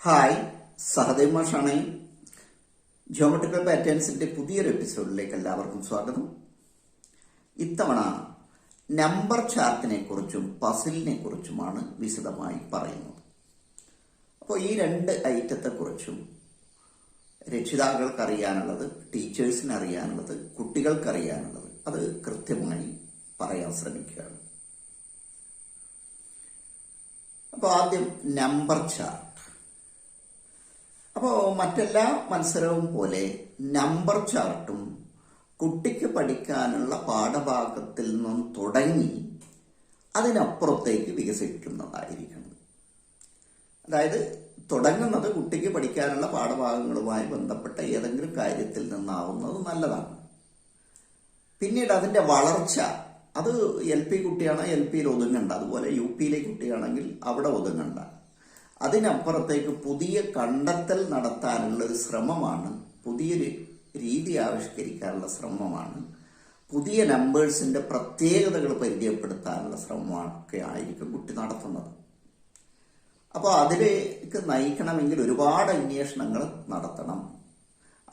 Hi, Sahadev മാഷാണ്. Geometrical പാറ്റേൺസിന്റെ പുതിയൊരു എപ്പിസോഡിലേക്ക് എല്ലാവർക്കും സ്വാഗതം. ഇത്തവണ നമ്പർ ചാർട്ടിനെ കുറിച്ചും പസിലിനെ കുറിച്ചുമാണ് വിശദമായി പറയുന്നത്. അപ്പോൾ ഈ രണ്ട് ഐറ്റത്തെക്കുറിച്ചും രക്ഷിതാക്കൾക്ക് അറിയാനുള്ളത്, ടീച്ചേഴ്സിന് അറിയാനുള്ളത്, കുട്ടികൾക്ക് അറിയാനുള്ളത് അത് കൃത്യമായി പറയാൻ ശ്രമിക്കുകയാണ്. അപ്പോൾ ആദ്യം നമ്പർ ചാർട്ട്. അപ്പോൾ മറ്റെല്ലാ മത്സരവും പോലെ നമ്പർ ചാർട്ടും കുട്ടിക്ക് പഠിക്കാനുള്ള പാഠഭാഗത്തിൽ നിന്നും തുടങ്ങി അതിനപ്പുറത്തേക്ക് വികസിക്കുന്നതായിരിക്കണം. അതായത് തുടങ്ങുന്നത് കുട്ടിക്ക് പഠിക്കാനുള്ള പാഠഭാഗങ്ങളുമായി ബന്ധപ്പെട്ട ഏതെങ്കിലും കാര്യത്തിൽ നിന്നാവുന്നത് നല്ലതാണ്. പിന്നീട് അതിൻ്റെ വളർച്ച, അത് LP കുട്ടിയാണെങ്കിൽ LPയിൽ ഒതുങ്ങണ്ട, അതുപോലെ UP കുട്ടിയാണെങ്കിൽ അവിടെ ഒതുങ്ങണ്ട. അതിനപ്പുറത്തേക്ക് പുതിയ കണ്ടെത്തൽ നടത്താനുള്ള ഒരു ശ്രമമാണ്, പുതിയൊരു രീതി ആവിഷ്കരിക്കാനുള്ള ശ്രമമാണ്, പുതിയ നമ്പേഴ്സിന്റെ പ്രത്യേകതകൾ പരിചയപ്പെടുത്താനുള്ള ശ്രമമൊക്കെ ആയിരിക്കും കുട്ടി നടത്തുന്നത്. അപ്പോൾ അതിലേക്ക് നയിക്കണമെങ്കിൽ ഒരുപാട് അന്വേഷണങ്ങൾ നടത്തണം.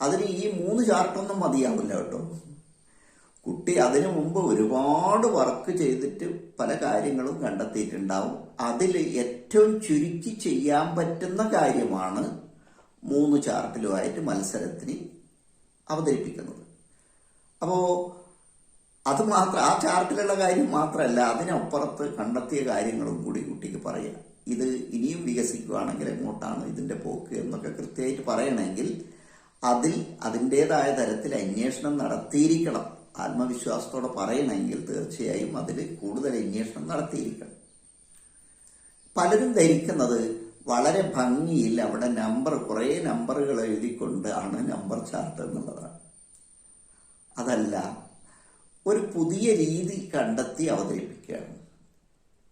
അതിന് ഈ 3 ചാർട്ടൊന്നും മതിയാവില്ല കേട്ടോ. കുട്ടി അതിനു മുമ്പ് ഒരുപാട് വർക്ക് ചെയ്തിട്ട് പല കാര്യങ്ങളും കണ്ടെത്തിയിട്ടുണ്ടാവും. അതിൽ ഏറ്റവും ചുരുക്കി ചെയ്യാൻ പറ്റുന്ന കാര്യമാണ് 3 ചാർട്ടിലുമായിട്ട് മത്സരത്തിന് അവതരിപ്പിക്കുന്നത്. അപ്പോൾ അത് മാത്രം, ആ ചാർട്ടിലുള്ള കാര്യം മാത്രമല്ല, അതിനപ്പുറത്ത് കണ്ടെത്തിയ കാര്യങ്ങളും കൂടി കുട്ടിക്ക് പറയാം. ഇത് ഇനിയും വികസിക്കുകയാണെങ്കിൽ എങ്ങോട്ടാണ് ഇതിന്റെ പോക്ക് എന്നൊക്കെ കൃത്യമായിട്ട് പറയണമെങ്കിൽ അതിൻ്റെതായ തരത്തിൽ അന്വേഷണം നടത്തിയിരിക്കണം. ആത്മവിശ്വാസത്തോടെ പറയണമെങ്കിൽ തീർച്ചയായും അതിൽ കൂടുതൽ അന്വേഷണം നടത്തിയിരിക്കണം. പലരും ധരിക്കുന്നത് വളരെ ഭംഗിയിൽ അവിടെ കുറേ നമ്പറുകൾ എഴുതിക്കൊണ്ട് ആണ് നമ്പർ ചാർട്ട് എന്നുള്ളതാണ്. അതല്ല, ഒരു പുതിയ രീതി കണ്ടെത്തി അവതരിപ്പിക്കുകയാണ്.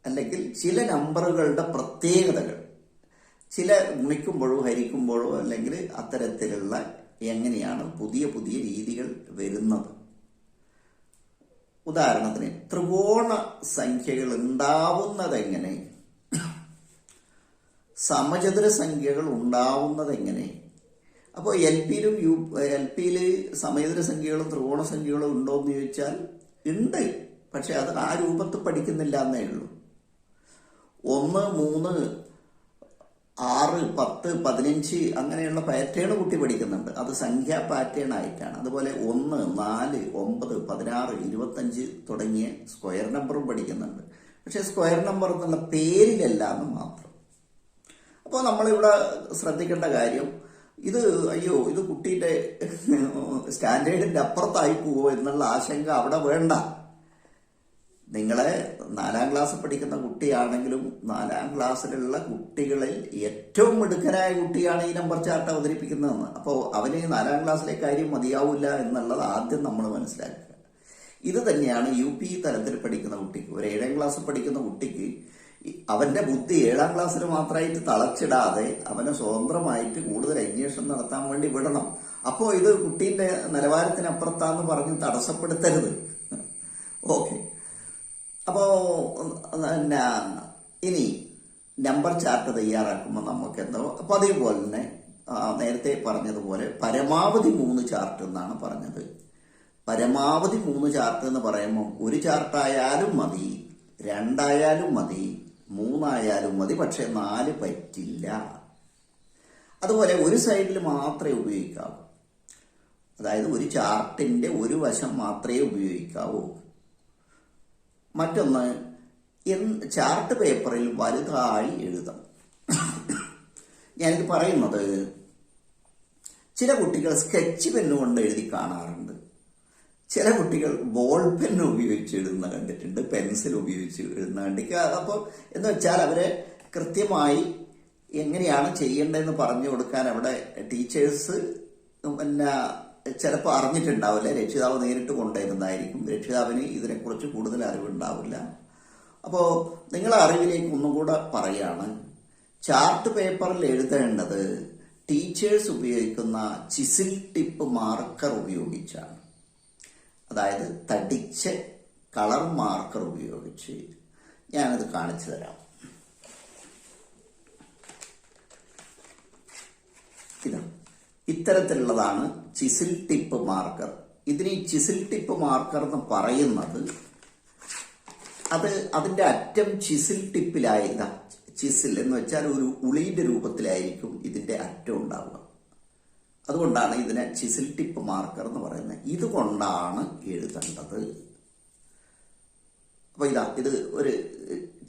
അല്ലെങ്കിൽ ചില നമ്പറുകളുടെ പ്രത്യേകതകൾ, ചില ഗുണിക്കുമ്പോഴോ ഹരിക്കുമ്പോഴോ അല്ലെങ്കിൽ അത്തരത്തിലുള്ള എങ്ങനെയാണ് പുതിയ പുതിയ രീതികൾ വരുന്നത്. ഉദാഹരണത്തിന് ത്രികോണ സംഖ്യകൾ ഉണ്ടാവുന്നതെങ്ങനെ, സമചതുര സംഖ്യകൾ ഉണ്ടാവുന്നതെങ്ങനെ. അപ്പോൾ LPയിൽ സമചതുര സംഖ്യകളും ത്രികോണ സംഖ്യകളും ഉണ്ടോ എന്ന് ചോദിച്ചാൽ ഉണ്ട്, പക്ഷെ അത് ആ രൂപത്തിൽ പഠിക്കുന്നില്ല എന്നേ ഉള്ളൂ. 1, 3, 6, 10, 15 അങ്ങനെയുള്ള പാറ്റേൺ കുട്ടി പഠിക്കുന്നുണ്ട്. അത് സംഖ്യാ പാറ്റേൺ ആയിട്ടാണ്. അതുപോലെ 1, 4, 9, 16, 25 തുടങ്ങിയ സ്ക്വയർ നമ്പറും പഠിക്കുന്നുണ്ട്. പക്ഷെ സ്ക്വയർ നമ്പർ എന്നുള്ള പേരിലല്ല എന്ന് മാത്രം. അപ്പോൾ നമ്മളിവിടെ ശ്രദ്ധിക്കേണ്ട കാര്യം, ഇത് കുട്ടിയുടെ സ്റ്റാൻഡേർഡിന്റെ അപ്പുറത്തായി പോവോ എന്നുള്ള ആശങ്ക അവിടെ വേണ്ട. നിങ്ങളെ 4ാം ക്ലാസ് പഠിക്കുന്ന കുട്ടിയാണെങ്കിലും 4ാം ക്ലാസ്സിലുള്ള കുട്ടികളിൽ ഏറ്റവും മിടുക്കനായ കുട്ടിയാണ് ഈ നമ്പർ ചാർട്ട് അവതരിപ്പിക്കുന്നതെന്ന്. അപ്പോൾ അവന് 4ാം ക്ലാസ്സിലെ കാര്യം മതിയാവില്ല എന്നുള്ളത് ആദ്യം നമ്മൾ മനസ്സിലാക്കുക. ഇത് തന്നെയാണ് UP തലത്തിൽ പഠിക്കുന്ന കുട്ടിക്ക്. ഒരു 7ാം ക്ലാസ് പഠിക്കുന്ന കുട്ടിക്ക് അവന്റെ ബുദ്ധി 7ാം ക്ലാസ്സിൽ മാത്രമായിട്ട് തളച്ചിടാതെ അവനെ സ്വതന്ത്രമായിട്ട് കൂടുതൽ അന്വേഷണം നടത്താൻ വേണ്ടി വിടണം. അപ്പോൾ ഇത് കുട്ടീന്റെ നിലവാരത്തിനപ്പുറത്താന്ന് പറഞ്ഞ് തടസ്സപ്പെടുത്തരുത്. ഓക്കെ. അപ്പോ ഇനി നമ്പർ ചാർട്ട് തയ്യാറാക്കുമ്പോൾ നമുക്ക് എന്തോ അപ്പൊ അതേപോലെ തന്നെ നേരത്തെ പറഞ്ഞതുപോലെ പരമാവധി 3 ചാർട്ട് എന്നാണ് പറഞ്ഞത്. പരമാവധി 3 ചാർട്ട് എന്ന് പറയുമ്പോൾ 1 ചാർട്ടായാലും മതി, 2 ആയാലും മതി, 3 ആയാലും മതി, പക്ഷെ 4 പറ്റില്ല. അതുപോലെ ഒരു സൈഡിൽ മാത്രമേ ഉപയോഗിക്കാവൂ. അതായത് ഒരു ചാർട്ടിന്റെ ഒരു വശം മാത്രമേ ഉപയോഗിക്കാവൂ. മറ്റൊന്ന്, ചാർട്ട് പേപ്പറിൽ വലുതായി എഴുതാം. ഞാനിത് പറയുന്നത് ചില കുട്ടികൾ സ്കെച്ച് പെന്നുകൊണ്ട് എഴുതി കാണാറുണ്ട്. ചില കുട്ടികൾ ബോൾ പെൻ ഉപയോഗിച്ച് എഴുതുന്ന കണ്ടിട്ടുണ്ട്, പെൻസിൽ ഉപയോഗിച്ച് എഴുതുന്ന കണ്ടിട്ടുണ്ട്. അപ്പോൾ എന്ന് വെച്ചാൽ അവരെ കൃത്യമായി എങ്ങനെയാണ് ചെയ്യേണ്ടതെന്ന് പറഞ്ഞു കൊടുക്കാൻ അവിടെ ടീച്ചേഴ്സ് ചിലപ്പോൾ അറിഞ്ഞിട്ടുണ്ടാവില്ല. രക്ഷിതാവ് നേരിട്ട് കൊണ്ടുവരുന്നതായിരിക്കും. രക്ഷിതാവിന് ഇതിനെക്കുറിച്ച് കൂടുതൽ അറിവുണ്ടാവില്ല. അപ്പോൾ നിങ്ങളെ അറിവിലേക്ക് ഒന്നുകൂടെ പറയാണ്, ചാർട്ട് പേപ്പറിൽ എഴുതേണ്ടത് ടീച്ചേഴ്സ് ഉപയോഗിക്കുന്ന ചിസിൽ ടിപ്പ് മാർക്കർ ഉപയോഗിച്ചാണ്. അതായത് തടിച്ച കളർ മാർക്കർ ഉപയോഗിച്ച്. ഞാനത് കാണിച്ചു തരാം. ഇതാ ഇത്തരത്തിലുള്ളതാണ് ചിസിൽ ടിപ്പ് മാർക്കർ. ഇതിന് ഈ ചിസിൽ ടിപ്പ് മാർക്കർ എന്ന് പറയുന്നത് അതിന്റെ അറ്റം ചിസിൽ ടിപ്പിലായി, ചിസിൽ എന്ന് വെച്ചാൽ ഒരു ഉളിയുടെ രൂപത്തിലായിരിക്കും ഇതിന്റെ അറ്റം ഉണ്ടാവുക. അതുകൊണ്ടാണ് ഇതിനെ ചിസിൽ ടിപ്പ് മാർക്കർ എന്ന് പറയുന്നത്. ഇതുകൊണ്ടാണ് എഴുതേണ്ടത്. അപ്പൊ ഇത് ഒരു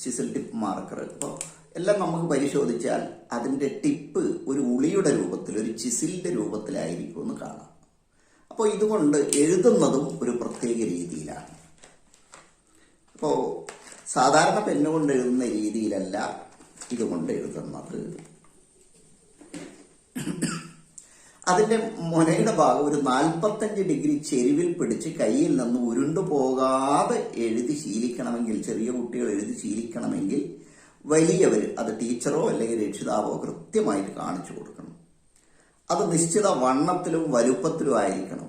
ചിസിൽ ടിപ്പ് മാർക്കർ. അപ്പോൾ എല്ലാം നമുക്ക് പരിശോധിച്ചാൽ അതിന്റെ ടിപ്പ് ഒരു ഉളിയുടെ രൂപത്തിൽ, ഒരു ചിസിലിന്റെ രൂപത്തിലായിരിക്കും എന്ന് കാണാം. അപ്പോൾ ഇതുകൊണ്ട് എഴുതുന്നതും ഒരു പ്രത്യേക രീതിയിലാണ്. അപ്പോൾ സാധാരണ പെന്നുകൊണ്ട് എഴുതുന്ന രീതിയിലല്ല ഇതുകൊണ്ട് എഴുതുന്നത്. അതിന്റെ മുനയുടെ ഭാഗം ഒരു 45 ഡിഗ്രി ചെരിവിൽ പിടിച്ച് കയ്യിൽ നിന്ന് ഉരുണ്ടു പോകാതെ എഴുതി ശീലിക്കണമെങ്കിൽ, ചെറിയ കുട്ടികൾ എഴുതി ശീലിക്കണമെങ്കിൽ വലിയവർ, അത് ടീച്ചറോ അല്ലെങ്കിൽ രക്ഷിതാവോ കൃത്യമായിട്ട് കാണിച്ചു കൊടുക്കണം. അത് നിശ്ചിത വണ്ണത്തിലും വലുപ്പത്തിലും ആയിരിക്കണം.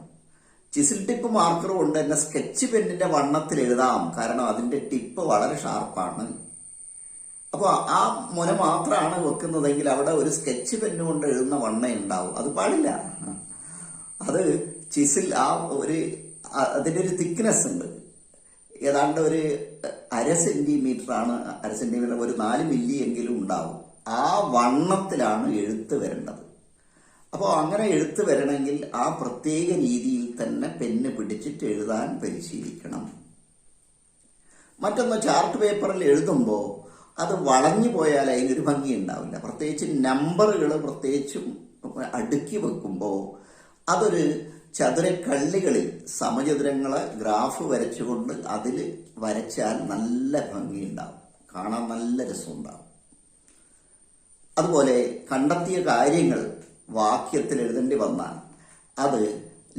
ചിസിൽ ടിപ്പ് മാർക്കർ കൊണ്ട് തന്നെ സ്കെച്ച് പെന്നിന്റെ വണ്ണത്തിൽ എഴുതാം, കാരണം അതിന്റെ ടിപ്പ് വളരെ ഷാർപ്പാണ്. അപ്പോൾ ആ മുന മാത്രമാണ് വെക്കുന്നതെങ്കിൽ അവിടെ ഒരു സ്കെച്ച് പെന്ന് കൊണ്ട് എഴുതുന്ന വണ്ണ ഉണ്ടാവും. അത് പാടില്ല. അത് ചിസിൽ അതിന്റെ ഒരു തിക്നെസ് ഉണ്ട്. ഏതാണ്ട് ഒരു 1/2 സെന്റിമീറ്റർ ആണ്, 1/2 സെന്റിമീറ്റർ, ഒരു 4 മില്ലി എങ്കിലും ഉണ്ടാവും. ആ വണ്ണത്തിലാണ് എഴുത്ത് വരേണ്ടത്. അപ്പോൾ അങ്ങനെ എഴുത്ത് വരണമെങ്കിൽ ആ പ്രത്യേക രീതിയിൽ തന്നെ പെന്ന് പിടിച്ചിട്ട് എഴുതാൻ പരിശീലിക്കണം. മറ്റൊന്ന്, ചാർട്ട് പേപ്പറിൽ എഴുതുമ്പോൾ അത് വളഞ്ഞു പോയാൽ അതിനൊരു ഭംഗി ഉണ്ടാവില്ല. പ്രത്യേകിച്ച് നമ്പറുകൾ പ്രത്യേകിച്ചും അടുക്കി വെക്കുമ്പോൾ അതൊരു ചതുരക്കള്ളികളിൽ സമചതുരങ്ങളെ ഗ്രാഫ് വരച്ചുകൊണ്ട് അതിൽ വരച്ചാൽ നല്ല ഭംഗി ഉണ്ടാവും, കാണാൻ നല്ല രസമുണ്ടാവും. അതുപോലെ കണ്ടെത്തിയ കാര്യങ്ങൾ വാക്യത്തിൽ എഴുതേണ്ടി വന്നാൽ അത്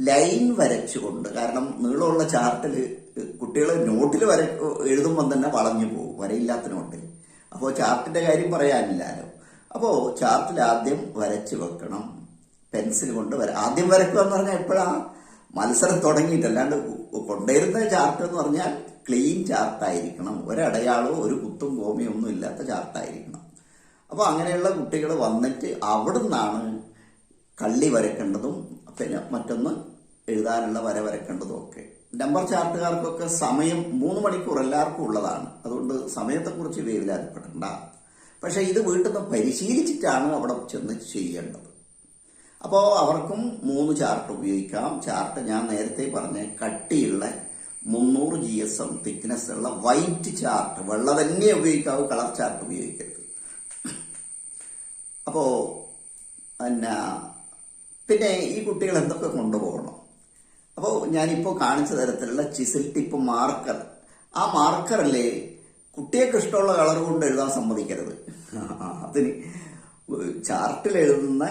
ലൈൻ വരച്ചുകൊണ്ട്, കാരണം നീളമുള്ള ചാർട്ടിൽ കുട്ടികൾ നോട്ടിൽ എഴുതുമ്പോൾ തന്നെ വളഞ്ഞു പോകും, വരയില്ലാത്ത നോട്ടിൽ. അപ്പോൾ ചാർട്ടിന്റെ കാര്യം പറയാനില്ലല്ലോ. അപ്പോൾ ചാർട്ടിൽ ആദ്യം വരച്ചു വെക്കണം, പെൻസിൽ കൊണ്ട് ആദ്യം വരക്കുക എന്ന് പറഞ്ഞാൽ എപ്പോഴാ മത്സരം തുടങ്ങിയിട്ട്, അല്ലാണ്ട് കൊണ്ടുവരുന്ന ചാർട്ട് എന്ന് പറഞ്ഞാൽ ക്ലീൻ ചാർട്ടായിരിക്കണം, ഒരടയാളവും ഒരു കുത്തും കോമിയും ഒന്നും ഇല്ലാത്ത ചാർട്ടായിരിക്കണം. അപ്പോൾ അങ്ങനെയുള്ള കുട്ടികൾ വന്നിട്ട് അവിടുന്നാണ് കള്ളി വരക്കേണ്ടതും പിന്നെ മറ്റൊന്ന് എഴുതാനുള്ള വര വരക്കേണ്ടതും ഒക്കെ. നമ്പർ ചാർട്ടുകാർക്കൊക്കെ സമയം 3 മണിക്കൂർ എല്ലാവർക്കും ഉള്ളതാണ്. അതുകൊണ്ട് സമയത്തെക്കുറിച്ച് വേവലാതിപ്പെടണ്ട. പക്ഷെ ഇത് വീട്ടിൽ നിന്ന് പരിശീലിച്ചിട്ടാണ് അവിടെ ചെന്ന് ചെയ്യേണ്ടത്. അപ്പോൾ അവർക്കും 3 ചാർട്ട് ഉപയോഗിക്കാം. ചാർട്ട് ഞാൻ നേരത്തെ പറഞ്ഞ കട്ടിയുള്ള 300 GSM തിക്നെസ് ഉള്ള വൈറ്റ് ചാർട്ട്, വെള്ള തന്നെ ഉപയോഗിക്കാവൂ, കളർ ചാർട്ട് ഉപയോഗിക്കരുത്. അപ്പോ പിന്നെ ഈ കുട്ടികൾ എന്തൊക്കെ കൊണ്ടുപോകണം? അപ്പോൾ ഞാനിപ്പോൾ കാണിച്ച തരത്തിലുള്ള ചിസിൽ ടിപ്പ് മാർക്കർ, ആ മാർക്കറല്ലേ കുട്ടികൾക്ക് ഇഷ്ടമുള്ള കളർ കൊണ്ട് എഴുതാൻ സമ്മതിക്കരുത്. അതിന് ചാർട്ടിൽ എഴുതുന്ന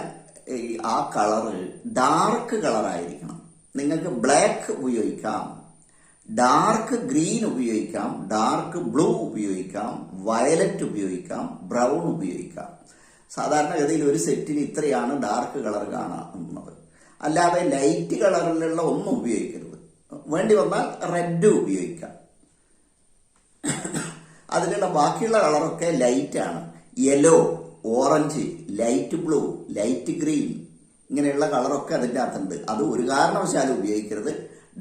ആ കളറ് ഡാർക്ക് കളറായിരിക്കണം. നിങ്ങൾക്ക് ബ്ലാക്ക് ഉപയോഗിക്കാം, ഡാർക്ക് ഗ്രീൻ ഉപയോഗിക്കാം, ഡാർക്ക് ബ്ലൂ ഉപയോഗിക്കാം, വയലറ്റ് ഉപയോഗിക്കാം, ബ്രൗൺ ഉപയോഗിക്കാം. സാധാരണഗതിയിൽ ഒരു സെറ്റിന് ഇത്രയാണ് ഡാർക്ക് കളർ കാണുന്നത്. അല്ലാതെ ലൈറ്റ് കളറിലുള്ള ഒന്നും ഉപയോഗിക്കരുത്. വേണ്ടി വന്നാൽ റെഡ് ഉപയോഗിക്കാം. അതിലുള്ള ബാക്കിയുള്ള കളറൊക്കെ ലൈറ്റാണ്. Yellow, orange, light blue, light green, ഇങ്ങനെയുള്ള കളറൊക്കെ അതിൻ്റെ അകത്തുണ്ട്. അത് ഒരു കാരണവശാലും ഉപയോഗിക്കരുത്.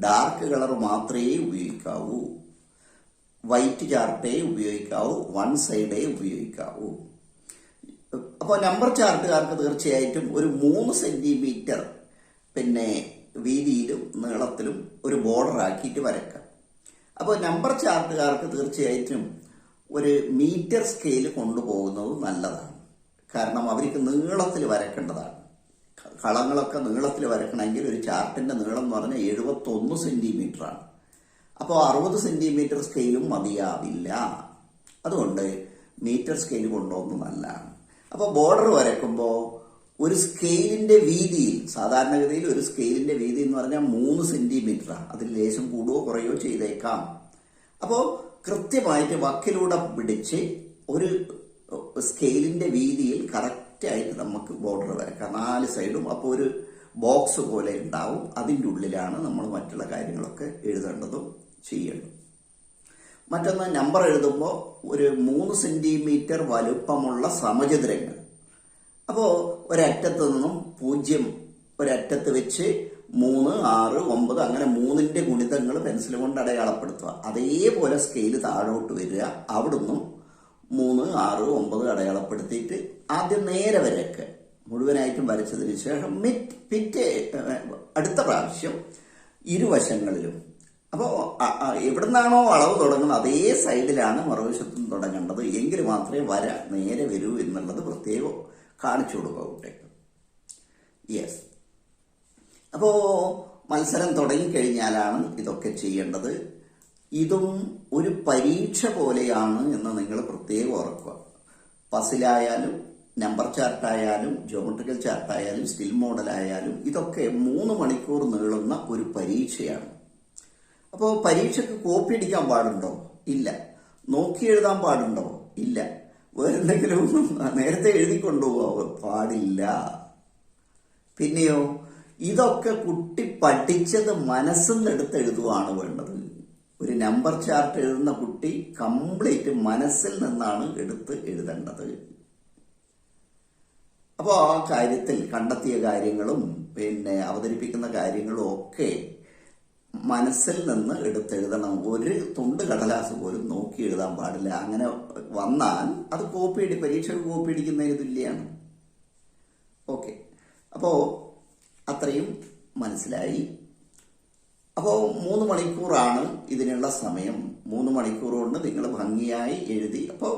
ഡാർക്ക് കളർ മാത്രമേ ഉപയോഗിക്കാവൂ. White ചാർട്ടേ ഉപയോഗിക്കാവൂ, one സൈഡേ ഉപയോഗിക്കാവൂ. അപ്പോൾ നമ്പർ ചാർട്ടുകാർക്ക് തീർച്ചയായിട്ടും ഒരു 3 സെന്റിമീറ്റർ പിന്നെ വീതിയിലും നീളത്തിലും ഒരു ബോർഡർ ആക്കിയിട്ട് വരക്കാം. അപ്പോൾ നമ്പർ ചാർട്ടുകാർക്ക് തീർച്ചയായിട്ടും ഒരു മീറ്റർ സ്കെയിൽ കൊണ്ടുപോകുന്നത് നല്ലതാണ്. കാരണം അവർക്ക് നീളത്തിൽ വരക്കേണ്ടതാണ്. കളങ്ങളൊക്കെ നീളത്തിൽ വരക്കണമെങ്കിൽ ഒരു ചാർട്ടിന്റെ നീളം എന്ന് പറഞ്ഞാൽ 71 സെന്റിമീറ്ററാണ്. അപ്പോൾ 60 സെന്റിമീറ്റർ സ്കെയിലും മതിയാവില്ല. അതുകൊണ്ട് മീറ്റർ സ്കെയിൽ കൊണ്ടുപോകുന്നത് നല്ലതാണ്. അപ്പോൾ ബോർഡർ വരയ്ക്കുമ്പോൾ ഒരു സ്കെയിലിന്റെ വീതിയിൽ, സാധാരണഗതിയിൽ ഒരു സ്കെയിലിന്റെ വീതി എന്ന് പറഞ്ഞാൽ 3 സെന്റിമീറ്ററാണ്. അതിൽ ലേശം കൂടുകയോ കുറയോ ചെയ്തേക്കാം. അപ്പോൾ കൃത്യമായിട്ട് വക്കിലൂടെ പിടിച്ച് ഒരു സ്കെയിലിന്റെ വീതിയിൽ കറക്റ്റായിട്ട് നമുക്ക് ബോർഡർ വരക്കാം 4 സൈഡും. അപ്പോൾ ഒരു ബോക്സ് പോലെ ഉണ്ടാവും. അതിൻ്റെ ഉള്ളിലാണ് നമ്മൾ മറ്റുള്ള കാര്യങ്ങളൊക്കെ എഴുതേണ്ടതും ചെയ്യേണ്ടതും. മറ്റൊന്ന്, നമ്പർ എഴുതുമ്പോൾ ഒരു 3 സെന്റിമീറ്റർ വലുപ്പമുള്ള സമചതുരങ്ങൾ അപ്പോൾ ഒരറ്റത്ത് നിന്നും 0 ഒരറ്റത്ത് വെച്ച് 3, 6, 9 അങ്ങനെ 3ന്റെ ഗുണിതങ്ങൾ പെൻസിൽ കൊണ്ട് അടയാളപ്പെടുത്തുക. അതേപോലെ സ്കെയില് താഴോട്ട് വരിക. അവിടുന്ന് 3, 6, 9 അടയാളപ്പെടുത്തിയിട്ട് ആദ്യം നേരെ വരയ്ക്കുക. മുഴുവനായിട്ടും വരച്ചതിന് ശേഷം അടുത്ത പ്രാവശ്യം ഇരുവശങ്ങളിലും. അപ്പോൾ എവിടുന്നാണോ അളവ് തുടങ്ങുന്നത് അതേ സൈഡിലാണ് മറുവശത്തും തുടങ്ങേണ്ടത്. എങ്കിൽ മാത്രമേ വര നേരെ വരൂ എന്നുള്ളത് പ്രത്യേകം കാണിച്ചു കൊടുക്കുക കുട്ടിക്ക്. യെസ്. അപ്പോ മത്സരം തുടങ്ങിക്കഴിഞ്ഞാലാണ് ഇതൊക്കെ ചെയ്യേണ്ടത്. ഇതും ഒരു പരീക്ഷ പോലെയാണ് എന്ന് നിങ്ങൾ പ്രത്യേകം ഓർക്കുക. പസിലായാലും നമ്പർ ചാർട്ടായാലും ജോമെട്രിക്കൽ ചാർട്ടായാലും സ്റ്റിൽ മോഡലായാലും ഇതൊക്കെ 3 മണിക്കൂർ നീളുന്ന ഒരു പരീക്ഷയാണ്. അപ്പോൾ പരീക്ഷയ്ക്ക് കോപ്പി അടിക്കാൻ പാടുണ്ടോ? ഇല്ല. നോക്കി എഴുതാൻ പാടുണ്ടോ? ഇല്ല. വേറെന്തെങ്കിലും നേരത്തെ എഴുതിക്കൊണ്ടുപോകാൻ പാടില്ല. പിന്നെയോ ഇതൊക്കെ കുട്ടി പഠിച്ചത് മനസ്സിൽ നിന്നെടുത്ത് എഴുതുകയാണ് വേണ്ടത്. ഒരു നമ്പർ ചാർട്ട് എഴുതുന്ന കുട്ടി കംപ്ലീറ്റ് മനസ്സിൽ നിന്നാണ് എടുത്ത് എഴുതേണ്ടത്. അപ്പോൾ ആ കാര്യത്തിൽ കണ്ടെത്തിയ കാര്യങ്ങളും അവതരിപ്പിക്കുന്ന കാര്യങ്ങളും ഒക്കെ മനസ്സിൽ നിന്ന് എടുത്തെഴുതണം. ഒരു തുണ്ട് കടലാസ് പോലും നോക്കി എഴുതാൻ പാടില്ല. അങ്ങനെ വന്നാൽ അത് പരീക്ഷയ്ക്ക് കോപ്പി അടിക്കുന്നതിന് തുല്യമാണ്. ഓക്കെ. അപ്പോൾ അത്രയും മനസ്സിലായി. അപ്പോൾ 3 മണിക്കൂറാണ് ഇതിനുള്ള സമയം. 3 മണിക്കൂർ കൊണ്ട് നിങ്ങൾ ഭംഗിയായി എഴുതി. അപ്പോൾ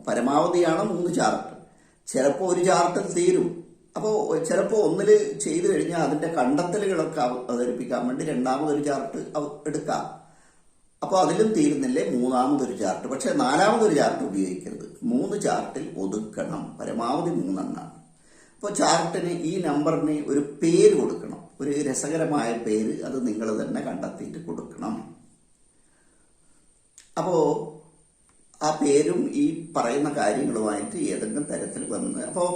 പരമാവധിയാണ് 3 ചാർട്ട്. ചിലപ്പോൾ ഒരു ചാർട്ടിൽ തീരും. അപ്പോൾ ചിലപ്പോൾ ഒന്നിൽ ചെയ്തു കഴിഞ്ഞാൽ അതിന്റെ കണ്ടെത്തലുകളൊക്കെ അവതരിപ്പിക്കാൻ വേണ്ടി രണ്ടാമതൊരു ചാർട്ട് എടുക്കാം. അപ്പോൾ അതിലും തീരുന്നില്ലേ 3ാമതൊരു ചാർട്ട്. പക്ഷെ 4ാമതൊരു ചാർട്ട് ഉപയോഗിക്കരുത്. 3 ചാർട്ടിൽ ഒതുക്കണം. പരമാവധി 3 എണ്ണമാണ്. അപ്പോൾ ചാർട്ടിന് ഈ നമ്പറിന് ഒരു പേര് കൊടുക്കണം. ഒരു രസകരമായ പേര് അത് നിങ്ങൾ തന്നെ കണ്ടെത്തിയിട്ട് കൊടുക്കണം. അപ്പോൾ ആ പേരും ഈ പറയുന്ന കാര്യങ്ങളുമായിട്ട് ഏതെങ്കിലും തരത്തിൽ വന്ന് അപ്പോൾ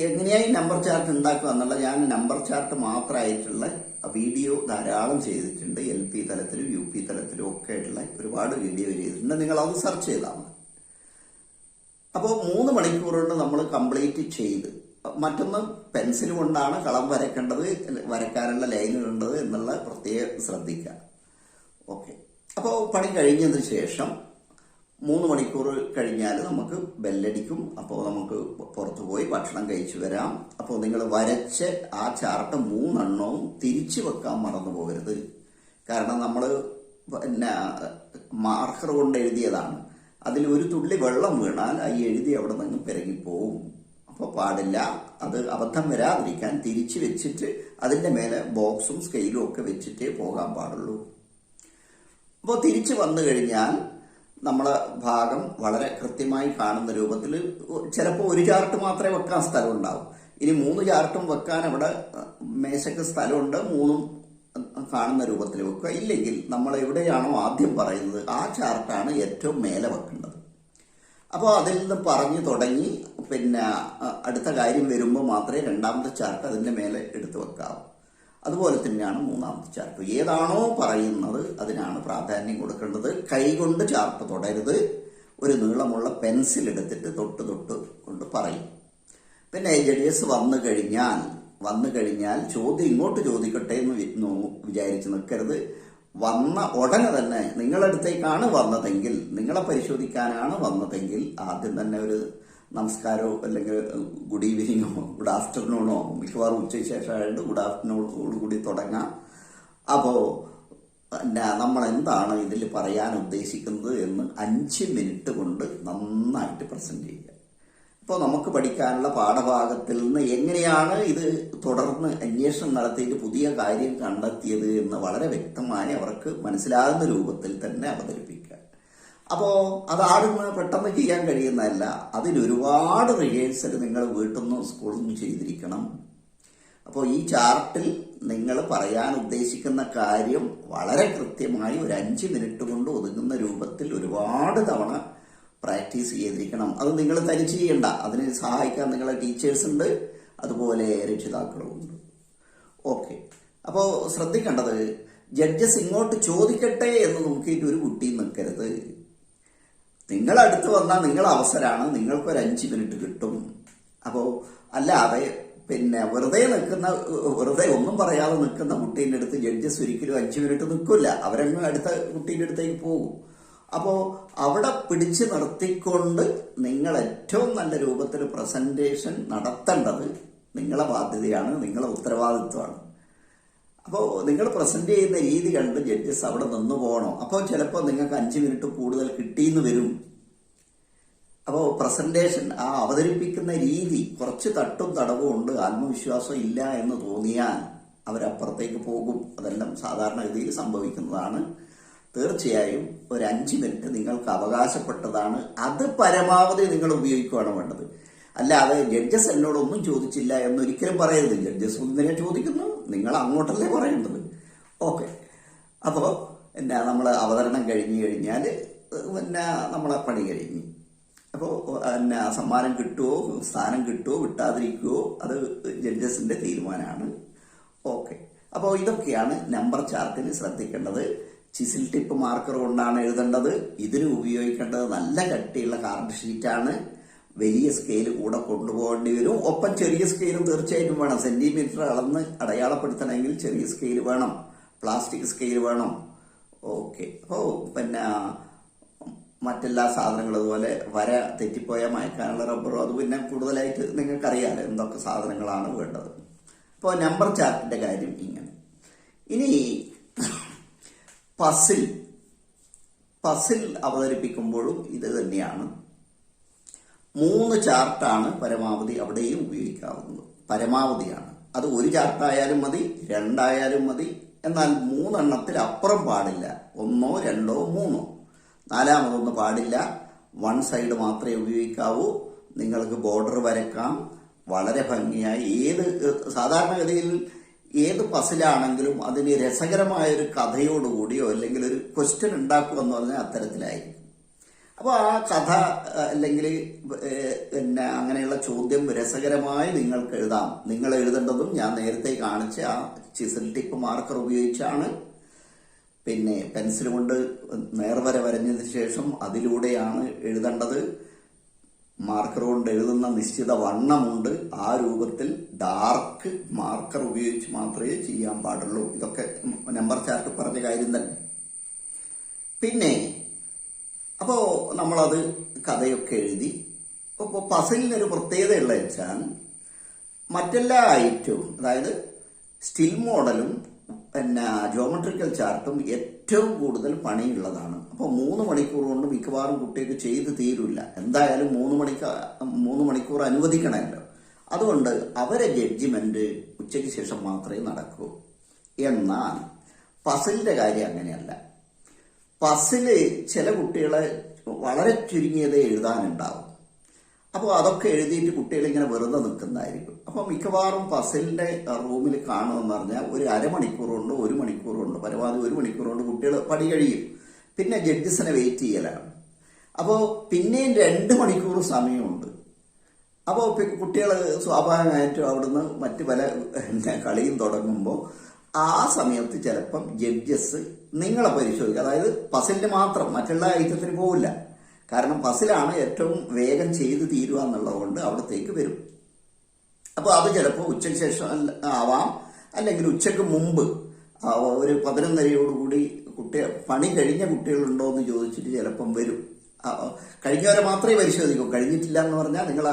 എങ്ങനെയായി നമ്പർ ചാർട്ട് ഉണ്ടാക്കുക എന്നുള്ള ഞാൻ നമ്പർ ചാർട്ട് മാത്രമായിട്ടുള്ള വീഡിയോ ധാരാളം ചെയ്തിട്ടുണ്ട്. LP തലത്തിലും UP തലത്തിലും ഒക്കെ ആയിട്ടുള്ള ഒരുപാട് വീഡിയോ ചെയ്തിട്ടുണ്ട്. നിങ്ങൾ അത് സെർച്ച് ചെയ്താൽ മതി. അപ്പോൾ 3 മണിക്കൂർ കൊണ്ട് നമ്മൾ കംപ്ലീറ്റ് ചെയ്ത് മറ്റൊന്ന് പെൻസിൽ കൊണ്ടാണ് കളം വരയ്ക്കേണ്ടത്, വരയ്ക്കാനുള്ള ലൈൻ ഇടേണ്ടത് എന്നുള്ള പ്രത്യേകം ശ്രദ്ധിക്കുക. ഓക്കെ. അപ്പോൾ പണി കഴിഞ്ഞതിന് ശേഷം 3 മണിക്കൂർ കഴിഞ്ഞാൽ നമുക്ക് ബെല്ലടിക്കും. അപ്പോൾ നമുക്ക് പുറത്തു പോയി ഭക്ഷണം കഴിച്ചു വരാം. അപ്പോൾ നിങ്ങൾ വരച്ച് ആ ചാർട്ട് 3 എണ്ണവും തിരിച്ചു വെക്കാൻ മറന്നു പോകരുത്. കാരണം നമ്മൾ മാർക്കർ കൊണ്ട് എഴുതിയതാണ്. അതിൽ ഒരു തുള്ളി വെള്ളം വീണാൽ ആ എഴുതി അവിടെ നിന്ന് പിറകിപ്പോവും. അപ്പോൾ പാടില്ല. അത് അബദ്ധം വരാതിരിക്കാൻ തിരിച്ചു വെച്ചിട്ട് അതിൻ്റെ മേലെ ബോക്സും സ്കെയിലും ഒക്കെ വെച്ചിട്ടേ പോകാൻ പാടുള്ളൂ. അപ്പോൾ തിരിച്ചു വന്നു കഴിഞ്ഞാൽ നമ്മളെ ഭാഗം വളരെ കൃത്യമായി കാണുന്ന രൂപത്തിൽ ചിലപ്പോൾ ഒരു ചാർട്ട് മാത്രമേ വെക്കാൻ സ്ഥലം ഉണ്ടാവും. ഇനി 3 ചാർട്ടും വെക്കാൻ അവിടെ മേശക്ക് സ്ഥലമുണ്ട്. 3ഉം കാണുന്ന രൂപത്തിൽ വെക്കുക. ഇല്ലെങ്കിൽ നമ്മൾ എവിടെയാണോ ആദ്യം പറയുന്നത് ആ ചാർട്ടാണ് ഏറ്റവും മേലെ വെക്കേണ്ടത്. അപ്പോൾ അതിൽ നിന്ന് പറഞ്ഞു തുടങ്ങി അടുത്ത കാര്യം വരുമ്പോൾ മാത്രമേ 2ാമത്തെ ചാർട്ട് അതിൻ്റെ മേലെ എടുത്തു വെക്കാവൂ. അതുപോലെ തന്നെയാണ് 3ാമത്തെ ചാർട്ട്. ഏതാണോ പറയുന്നത് അതിനാണ് പ്രാധാന്യം കൊടുക്കേണ്ടത്. കൈകൊണ്ട് ചാർട്ട് തൊടരുത്. ഒരു നീളമുള്ള പെൻസിൽ എടുത്തിട്ട് തൊട്ട് കൊണ്ട് പറയും. പിന്നെ ജഡ്ജസ് വന്നു കഴിഞ്ഞാൽ ചോദ്യം ഇങ്ങോട്ട് ചോദിക്കട്ടെ എന്ന് വിചാരിച്ച് നിൽക്കരുത്. വന്ന ഉടനെ തന്നെ നിങ്ങളടുത്തേക്കാണ് വന്നതെങ്കിൽ, നിങ്ങളെ പരിശോധിക്കാനാണ് വന്നതെങ്കിൽ ആദ്യം തന്നെ ഒരു നമസ്കാരമോ അല്ലെങ്കിൽ ഗുഡ് ഈവനിങ്ങോ ഗുഡ് ആഫ്റ്റർനൂണോ, മിക്കവാറും ഉച്ചയ്ക്ക് ശേഷമായിട്ട് ഗുഡ് ആഫ്റ്റർനൂണോട് കൂടി തുടങ്ങാം. അപ്പോൾ നമ്മൾ എന്താണ് ഇതിൽ പറയാൻ ഉദ്ദേശിക്കുന്നത് എന്ന് 5 മിനിറ്റ് കൊണ്ട് നന്നായിട്ട് പ്രസന്റ് ചെയ്യുക. അപ്പോൾ നമുക്ക് പഠിക്കാനുള്ള പാഠഭാഗത്തിൽ നിന്ന് എങ്ങനെയാണ് ഇത് തുടർന്ന് അന്വേഷണം നടത്തിയിട്ട് പുതിയ കാര്യം കണ്ടെത്തിയത് എന്ന് വളരെ വ്യക്തമായി അവർക്ക് മനസ്സിലാകുന്ന രൂപത്തിൽ തന്നെ അവതരിപ്പിക്കുക. അപ്പോൾ അതാടുന്ന് പെട്ടെന്ന് ചെയ്യാൻ കഴിയുന്നതല്ല. അതിലൊരുപാട് റിഹേഴ്സൽ നിങ്ങൾ വീട്ടിൽ നിന്നും സ്കൂളിൽ നിന്നും ചെയ്തിരിക്കണം. അപ്പോൾ ഈ ചാർട്ടിൽ നിങ്ങൾ പറയാൻ ഉദ്ദേശിക്കുന്ന കാര്യം വളരെ കൃത്യമായി ഒരു 5 മിനിറ്റ് കൊണ്ട് ഒതുങ്ങുന്ന രൂപത്തിൽ ഒരുപാട് തവണ പ്രാക്ടീസ് ചെയ്തിരിക്കണം. അത് നിങ്ങൾ തനിച്ച് ചെയ്യണ്ട. അതിന് സഹായിക്കാൻ നിങ്ങളെ ടീച്ചേഴ്സ് ഉണ്ട്, അതുപോലെ രക്ഷിതാക്കളും ഉണ്ട്. ഓക്കെ. അപ്പോൾ ശ്രദ്ധിക്കേണ്ടത് ജഡ്ജസ് ഇങ്ങോട്ട് ചോദിക്കട്ടെ എന്ന് നോക്കിയിട്ട് ഒരു കുട്ടി നിൽക്കരുത്. നിങ്ങളടുത്ത് വന്നാൽ നിങ്ങളെ അവസരമാണ്. നിങ്ങൾക്കൊരു 5 മിനിറ്റ് കിട്ടും. അപ്പോൾ അല്ലാതെ പിന്നെ വെറുതെ ഒന്നും പറയാതെ നിൽക്കുന്ന കുട്ടീൻ്റെ അടുത്ത് ജഡ്ജസ് ഒരിക്കലും 5 മിനിറ്റ് നിൽക്കില്ല. അവരങ്ങ് അടുത്ത കുട്ടീൻ്റെ അടുത്തേക്ക് പോകും. അപ്പോൾ അവിടെ പിടിച്ചു നിർത്തിക്കൊണ്ട് നിങ്ങൾ ഏറ്റവും നല്ല രൂപത്തിൽ പ്രസന്റേഷൻ നടത്തേണ്ടത് നിങ്ങളെ ബാധ്യതയാണ്, നിങ്ങളെ ഉത്തരവാദിത്വമാണ്. അപ്പോൾ നിങ്ങൾ പ്രസന്റ് ചെയ്യുന്ന രീതി കണ്ട് ജഡ്ജസ് അവിടെ നിന്ന് പോകണം. അപ്പോൾ ചിലപ്പോൾ നിങ്ങൾക്ക് 5 മിനിറ്റ് കൂടുതൽ കിട്ടിയെന്ന് വരും. അപ്പോൾ പ്രസന്റേഷൻ, ആ അവതരിപ്പിക്കുന്ന രീതി കുറച്ച് തട്ടും തടവും ഉണ്ട്, ആത്മവിശ്വാസം ഇല്ല എന്ന് തോന്നിയാൽ അവരപ്പുറത്തേക്ക് പോകും. അതെല്ലാം സാധാരണഗതിയിൽ സംഭവിക്കുന്നതാണ്. തീർച്ചയായും ഒരു 5 മിനിറ്റ് നിങ്ങൾക്ക് അവകാശപ്പെട്ടതാണ്. അത് പരമാവധി നിങ്ങൾ ഉപയോഗിക്കുകയാണ് വേണ്ടത്. അല്ലാതെ ജഡ്ജസ് എന്നോടൊന്നും ചോദിച്ചില്ല എന്നൊരിക്കലും പറയരുത്. ജഡ്ജസ് ഒന്നിനെ ചോദിക്കുന്നു, നിങ്ങൾ അങ്ങോട്ടല്ലേ പറയേണ്ടത്. ഓക്കെ. അപ്പോൾ നമ്മൾ അവതരണം കഴിഞ്ഞു കഴിഞ്ഞാൽ നമ്മളെ പണി കഴിഞ്ഞു. അപ്പോൾ സമ്മാനം കിട്ടുമോ, സ്ഥാനം കിട്ടുമോ, വിട്ടാതിരിക്കുമോ, അത് ജഡ്ജസിന്റെ തീരുമാനമാണ്. ഓക്കെ. അപ്പോൾ ഇതൊക്കെയാണ് നമ്പർ ചാർട്ടിൽ ശ്രദ്ധിക്കേണ്ടത്. ചിസിൽ ടിപ്പ് മാർക്കർ കൊണ്ടാണ് എഴുതേണ്ടത്. ഇതിന് ഉപയോഗിക്കേണ്ടത് നല്ല കട്ടിയുള്ള കാർഡ് ഷീറ്റാണ്. വലിയ സ്കെയിൽ കൂടെ കൊണ്ടുപോകേണ്ടി വരും. ഒപ്പം ചെറിയ സ്കെയിലും തീർച്ചയായിട്ടും വേണം. സെന്റിമീറ്റർ അളന്ന് അടയാളപ്പെടുത്തണമെങ്കിൽ ചെറിയ സ്കെയിൽ വേണം, പ്ലാസ്റ്റിക് സ്കെയിൽ വേണം. ഓക്കെ. അപ്പോൾ മറ്റെല്ലാ സാധനങ്ങളും അതുപോലെ വര തെറ്റിപ്പോയ മായ്ക്കാനുള്ള റബ്ബറോ അത് കൂടുതലായിട്ട് നിങ്ങൾക്കറിയാലോ എന്തൊക്കെ സാധനങ്ങളാണ് വേണ്ടത്. അപ്പോൾ നമ്പർ ചാർട്ടിന്റെ കാര്യം ഇങ്ങനെ. ഇനി പസിൽ അവതരിപ്പിക്കുമ്പോഴും ഇത് തന്നെയാണ്. 3 ചാർട്ടാണ് പരമാവധി അവിടെയും ഉപയോഗിക്കാവുന്നത്. പരമാവധിയാണ്. അത് 1 ചാർട്ടായാലും മതി, 2 ആയാലും മതി. എന്നാൽ 3 എണ്ണത്തിൽ അപ്പുറം പാടില്ല. 1, 2, 3. 4ാമതൊന്നും പാടില്ല. 1 സൈഡ് മാത്രമേ ഉപയോഗിക്കാവൂ. നിങ്ങൾക്ക് ബോർഡർ വരക്കാം വളരെ ഭംഗിയായി. സാധാരണഗതിയിൽ ഏത് പസിലാണെങ്കിലും അതിന് രസകരമായ ഒരു കഥയോടുകൂടിയോ അല്ലെങ്കിൽ ഒരു ക്വസ്റ്റ്യൻ ഉണ്ടാക്കുക എന്ന് പറഞ്ഞാൽ അത്തരത്തിലായിരിക്കും. അപ്പോൾ ആ കഥ അല്ലെങ്കിൽ അങ്ങനെയുള്ള ചോദ്യം രസകരമായി നിങ്ങൾക്ക് എഴുതാം. നിങ്ങൾ എഴുതേണ്ടതും ഞാൻ നേരത്തെ കാണിച്ച ആ ചിസിൽ ടിപ്പ് മാർക്കർ ഉപയോഗിച്ചാണ്. പിന്നെ പെൻസിൽ കൊണ്ട് നേർവര വരഞ്ഞതിന് ശേഷം അതിലൂടെയാണ് എഴുതേണ്ടത്. മാർക്കർ കൊണ്ട് എഴുതുന്ന നിശ്ചിത വണ്ണമുണ്ട്. ആ രൂപത്തിൽ ഡാർക്ക് മാർക്കർ ഉപയോഗിച്ച് മാത്രമേ ചെയ്യാൻ പാടുള്ളൂ. ഇതൊക്കെ നമ്പർ ചാർട്ട് പറഞ്ഞ കാര്യം തന്നെ. പിന്നെ അപ്പോൾ നമ്മളത് കഥയൊക്കെ എഴുതി. അപ്പോൾ പസിലിനൊരു പ്രത്യേകതയുള്ള വെച്ചാൽ മറ്റെല്ലാ ഐറ്റവും, അതായത് സ്റ്റിൽ മോഡലും ജോമെട്രിക്കൽ ചാർട്ടും ഏറ്റവും കൂടുതൽ പണിയുള്ളതാണ്. അപ്പോൾ 3 മണിക്കൂർ കൊണ്ട് മിക്കവാറും കുട്ടികൾക്ക് ചെയ്ത് തീരില്ല. എന്തായാലും 3 മണിക്കൂർ അനുവദിക്കണമല്ലോ. അതുകൊണ്ട് അവരെ ജഡ്ജിമെന്റ് ഉച്ചയ്ക്ക് ശേഷം മാത്രമേ നടക്കൂ. എന്നാൽ പസിലിന്റെ കാര്യം അങ്ങനെയല്ല. പസില് ചില കുട്ടികളെ വളരെ ചുരുങ്ങിയതേ എഴുതാനുണ്ടാവും. അപ്പോൾ അതൊക്കെ എഴുതിയിട്ട് കുട്ടികൾ ഇങ്ങനെ വെറുതെ നിൽക്കുന്നതായിരിക്കും. അപ്പോൾ മിക്കവാറും പസിലിന്റെ റൂമിൽ കാണുമെന്ന് പറഞ്ഞാൽ ഒരു അരമണിക്കൂർ കൊണ്ട് 1 മണിക്കൂർ കൊണ്ട് പരമാവധി 1 മണിക്കൂർ കൊണ്ട് കുട്ടികൾ പണി കഴിയും. പിന്നെ ജഡ്ജസിനെ വെയിറ്റ് ചെയ്യലാണ്. അപ്പോൾ പിന്നെയും 2 മണിക്കൂർ സമയമുണ്ട്. അപ്പോൾ കുട്ടികൾ സ്വാഭാവികമായിട്ടും അവിടുന്ന് മറ്റു പല കളിയും തുടങ്ങുമ്പോൾ ആ സമയത്ത് ചിലപ്പം ജഡ്ജസ് നിങ്ങളെ പരിശോധിക്കുക. അതായത് പസിലിന് മാത്രം, മറ്റുള്ള ഐറ്റത്തിന് പോവില്ല. കാരണം പസിലാണ് ഏറ്റവും വേഗം ചെയ്ത് തീരുക എന്നുള്ളതുകൊണ്ട് അവിടത്തേക്ക് വരും. അപ്പോൾ അത് ചിലപ്പോൾ ഉച്ചയ്ക്ക് ശേഷം ആവാം, അല്ലെങ്കിൽ ഉച്ചയ്ക്ക് മുമ്പ് ഒരു 11:30യോടുകൂടി പണി കഴിഞ്ഞ കുട്ടികളുണ്ടോ എന്ന് ചോദിച്ചിട്ട് ചിലപ്പം വരും. കഴിഞ്ഞവരെ മാത്രമേ പരിശോധിക്കൂ. കഴിഞ്ഞിട്ടില്ല എന്ന് പറഞ്ഞാൽ നിങ്ങൾ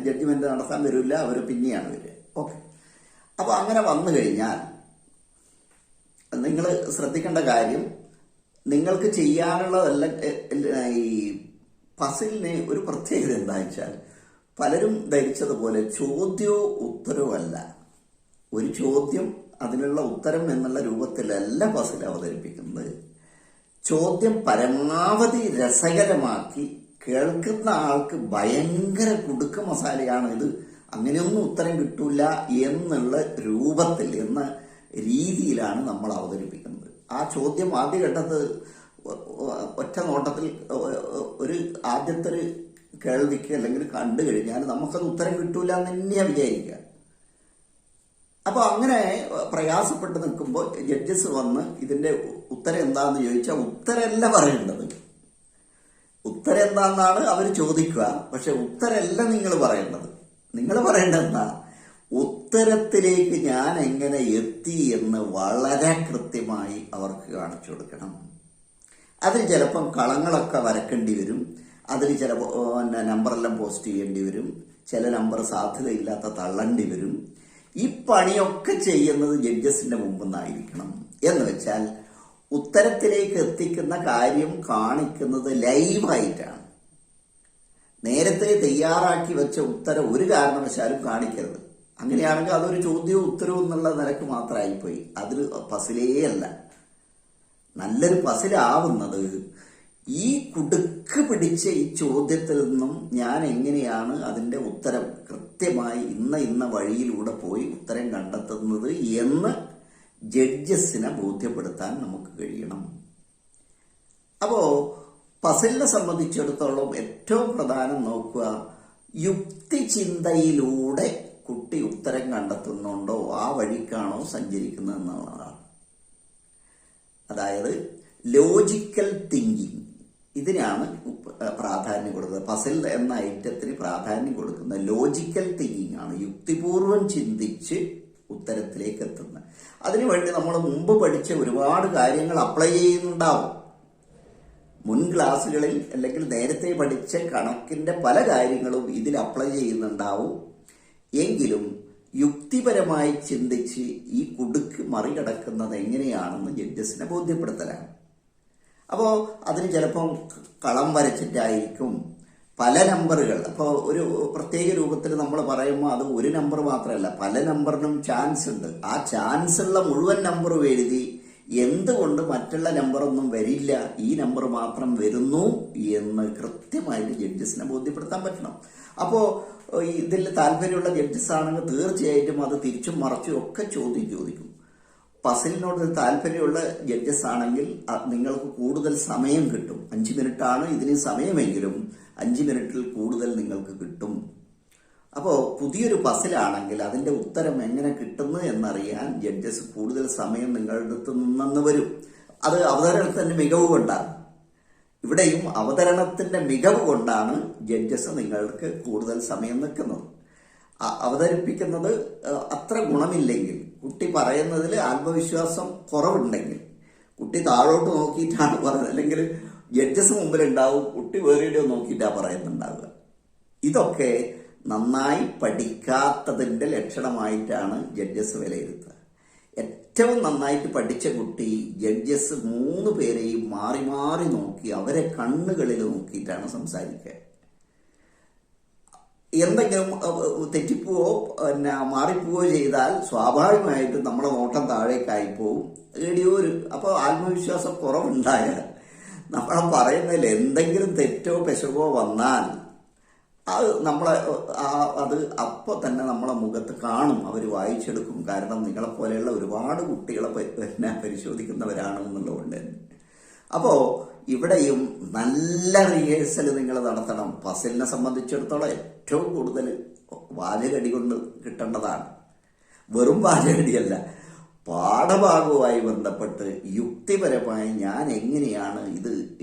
ജഡ്ജിമെന്റ് നടത്താൻ വരില്ല, അവർ പിന്നെയാണ് വരിക. ഓക്കെ. അപ്പോൾ അങ്ങനെ വന്നു കഴിഞ്ഞാൽ നിങ്ങൾ ശ്രദ്ധിക്കേണ്ട കാര്യം, നിങ്ങൾക്ക് ചെയ്യാനുള്ളതല്ല. ഈ പസിലിന് ഒരു പ്രത്യേകത എന്താ വെച്ചാൽ, പലരും ധരിച്ചതുപോലെ ചോദ്യവും ഉത്തരവും അല്ല. ഒരു ചോദ്യം അതിനുള്ള ഉത്തരം എന്നുള്ള രൂപത്തിലല്ല പസിൽ അവതരിപ്പിക്കുന്നത്. ചോദ്യം പരമാവധി രസകരമാക്കി കേൾക്കുന്ന ആൾക്ക് ഭയങ്കര കുടുക്ക് മസാലയാണ് ഇത്, അങ്ങനെയൊന്നും ഉത്തരം കിട്ടൂല എന്നുള്ള രൂപത്തിൽ, എന്ന രീതിയിലാണ് നമ്മൾ അവതരിപ്പിക്കുന്നത്. ആ ചോദ്യം ആദ്യഘട്ടത്ത് ഒറ്റ നോട്ടത്തിൽ ഒരു ആദ്യത്തെ ഒരു കേൾവിക്ക് അല്ലെങ്കിൽ കണ്ടു കഴിഞ്ഞാൽ നമുക്കത് ഉത്തരം കിട്ടൂല എന്ന് തന്നെയാണ് വിചാരിക്കുക. അപ്പോൾ അങ്ങനെ പ്രയാസപ്പെട്ട് നിൽക്കുമ്പോൾ ജഡ്ജസ് വന്ന് ഇതിന്റെ ഉത്തരം എന്താന്ന് ചോദിച്ചാൽ ഉത്തരമല്ല പറയേണ്ടത്. ഉത്തരം എന്താണെന്നാണ് അവർ ചോദിക്കുക, പക്ഷെ ഉത്തരമല്ല നിങ്ങൾ പറയേണ്ടത്. നിങ്ങൾ പറയേണ്ടതെന്താ, ഉത്തരത്തിലേക്ക് ഞാൻ എങ്ങനെ എത്തി എന്ന് വളരെ കൃത്യമായി അവർക്ക് കാണിച്ചു കൊടുക്കണം. അതിൽ ചിലപ്പം കളങ്ങളൊക്കെ വരക്കേണ്ടി വരും, അതിൽ ചിലപ്പോൾ നമ്പറെല്ലാം പോസ്റ്റ് ചെയ്യേണ്ടി വരും, ചില നമ്പർ സാധ്യതയില്ലാത്ത തള്ളേണ്ടി വരും. ഈ പണിയൊക്കെ ചെയ്യുന്നത് ജഡ്ജസിന്റെ മുമ്പിൽ നിന്നായിരിക്കണം. എന്ന് വെച്ചാൽ ഉത്തരത്തിലേക്ക് എത്തിക്കുന്ന കാര്യം കാണിക്കുന്നത് ലൈവായിട്ടാണ്. നേരത്തെ തയ്യാറാക്കി വെച്ച ഉത്തരം ഒരു കാരണവശാലും കാണിക്കരുത്. അങ്ങനെയാണെങ്കിൽ അതൊരു ചോദ്യവും ഉത്തരവും എന്നുള്ള നിലക്ക് മാത്രമായിപ്പോയി. അതൊരു പസിലേ അല്ല. നല്ലൊരു പസിലാവുന്നത് ഈ കുടുക്ക് പിടിച്ച ഈ ചോദ്യത്തിൽ നിന്നും ഞാൻ എങ്ങനെയാണ് അതിന്റെ ഉത്തരം കൃത്യമായി ഇന്ന വഴിയിലൂടെ പോയി ഉത്തരം കണ്ടെത്തുന്നത് എന്ന് ജഡ്ജസിനെ ബോധ്യപ്പെടുത്താൻ നമുക്ക് കഴിയണം. അപ്പോ പസിലിനെ സംബന്ധിച്ചിടത്തോളം ഏറ്റവും പ്രധാനം നോക്കുക, യുക്തിചിന്തയിലൂടെ കുട്ടി ഉത്തരം കണ്ടെത്തുന്നുണ്ടോ, ആ വഴിക്കാണോ സഞ്ചരിക്കുന്നത് എന്നുള്ളതാണ്. അതായത് ലോജിക്കൽ തിങ്കിങ്, ഇതിനാണ് പ്രാധാന്യം കൊടുക്കുന്നത്. പസിൽ എന്ന ഐറ്റത്തിന് പ്രാധാന്യം കൊടുക്കുന്ന ലോജിക്കൽ തിങ്കിങ് ആണ്. യുക്തിപൂർവം ചിന്തിച്ച് ഉത്തരത്തിലേക്ക് എത്തുന്നത്. അതിനുവേണ്ടി നമ്മൾ മുമ്പ് പഠിച്ച ഒരുപാട് കാര്യങ്ങൾ അപ്ലൈ ചെയ്യുന്നുണ്ടാവും. മുൻ ക്ലാസ്സുകളിൽ അല്ലെങ്കിൽ നേരത്തെ പഠിച്ച കണക്കിന്റെ പല കാര്യങ്ങളും ഇതിൽ അപ്ലൈ ചെയ്യുന്നുണ്ടാവും. എങ്കിലും യുക്തിപരമായി ചിന്തിച്ച് ഈ കുടുക്ക് മറികടക്കുന്നത് എങ്ങനെയാണെന്ന് ജഡ്ജസിനെ ബോധ്യപ്പെടുത്തലാണ്. അപ്പോൾ അതിന് ചിലപ്പം കളം വരച്ചിട്ടായിരിക്കും പല നമ്പറുകൾ. അപ്പോൾ ഒരു പ്രത്യേക രൂപത്തിൽ നമ്മൾ പറയുമ്പോൾ അത് ഒരു നമ്പർ മാത്രമല്ല, പല നമ്പറിനും ചാൻസ് ഉണ്ട്. ആ ചാൻസ് ഉള്ള മുഴുവൻ നമ്പറും എഴുതി എന്തുകൊണ്ട് മറ്റുള്ള നമ്പറൊന്നും വരില്ല, ഈ നമ്പർ മാത്രം വരുന്നു എന്ന് കൃത്യമായിട്ട് ജഡ്ജസിനെ ബോധ്യപ്പെടുത്താൻ പറ്റണം. അപ്പോൾ ഇതിൽ താല്പര്യമുള്ള ജഡ്ജസ് ആണെങ്കിൽ തീർച്ചയായിട്ടും അത് തിരിച്ചും മറച്ചും ഒക്കെ ചോദിക്കും. പസിലിനോട് താല്പര്യമുള്ള ജഡ്ജസ് ആണെങ്കിൽ നിങ്ങൾക്ക് കൂടുതൽ സമയം കിട്ടും. 5 മിനിറ്റാണ് ഇതിന് സമയമെങ്കിലും 5 മിനിറ്റിൽ കൂടുതൽ നിങ്ങൾക്ക് കിട്ടും. അപ്പോൾ പുതിയൊരു പസിലാണെങ്കിൽ അതിന്റെ ഉത്തരം എങ്ങനെ കിട്ടുന്നു എന്നറിയാൻ ജഡ്ജസ് കൂടുതൽ സമയം നിങ്ങളുടെ അടുത്ത് നിന്നെന്ന് വരും. അത് അവതരണത്തിന്റെ മികവ് കൊണ്ടാണ്. ഇവിടെയും അവതരണത്തിന്റെ മികവ് കൊണ്ടാണ് ജഡ്ജസ് നിങ്ങൾക്ക് കൂടുതൽ സമയം നിൽക്കുന്നത്. അവതരിപ്പിക്കുന്നത് അത്ര ഗുണമില്ലെങ്കിൽ, കുട്ടി പറയുന്നതിൽ ആത്മവിശ്വാസം കുറവുണ്ടെങ്കിൽ, കുട്ടി താഴോട്ട് നോക്കിയിട്ടാണ് പറയുന്നത്, അല്ലെങ്കിൽ ജഡ്ജസ് മുമ്പിലുണ്ടാവും, കുട്ടി വേറെ നോക്കിയിട്ടാണ് പറയുന്നുണ്ടാവുക. ഇതൊക്കെ നന്നായി പഠിക്കാത്തതിന്റെ ലക്ഷണമായിട്ടാണ് ജഡ്ജസ് വിലയിരുത്തുക. ഏറ്റവും നന്നായിട്ട് പഠിച്ച കുട്ടി ജഡ്ജസ് 3 പേരെയും മാറി മാറി നോക്കി അവരെ കണ്ണുകളിൽ നോക്കിയിട്ടാണ് സംസാരിക്കുക. എന്തെങ്കിലും തെറ്റിപ്പോവോ മാറിപ്പോവോ ചെയ്താൽ സ്വാഭാവികമായിട്ടും നമ്മളെ നോട്ടം താഴേക്കായി പോവും. അപ്പോൾ ആത്മവിശ്വാസം കുറവുണ്ടായാൽ നമ്മളെ പറയുന്നതിൽ എന്തെങ്കിലും തെറ്റോ പെശകോ വന്നാൽ അത് അപ്പോൾ തന്നെ നമ്മളെ മുഖത്ത് കാണും, അവർ വായിച്ചെടുക്കും. കാരണം നിങ്ങളെപ്പോലെയുള്ള ഒരുപാട് കുട്ടികളെ പരിശോധിക്കുന്നവരാണ് എന്നുള്ളതുകൊണ്ട് തന്നെ. അപ്പോൾ ഇവിടെയും നല്ല റിഹേഴ്സൽ നിങ്ങൾ നടത്തണം. പസിലിനെ സംബന്ധിച്ചിടത്തോളം ഏറ്റവും കൂടുതൽ വാചകടി കൊണ്ട് കിട്ടേണ്ടതാണ്. വെറും വാചകടിയല്ല, പാഠഭാഗവുമായി ബന്ധപ്പെട്ട് യുക്തിപരമായി ഞാൻ എങ്ങനെയാണ്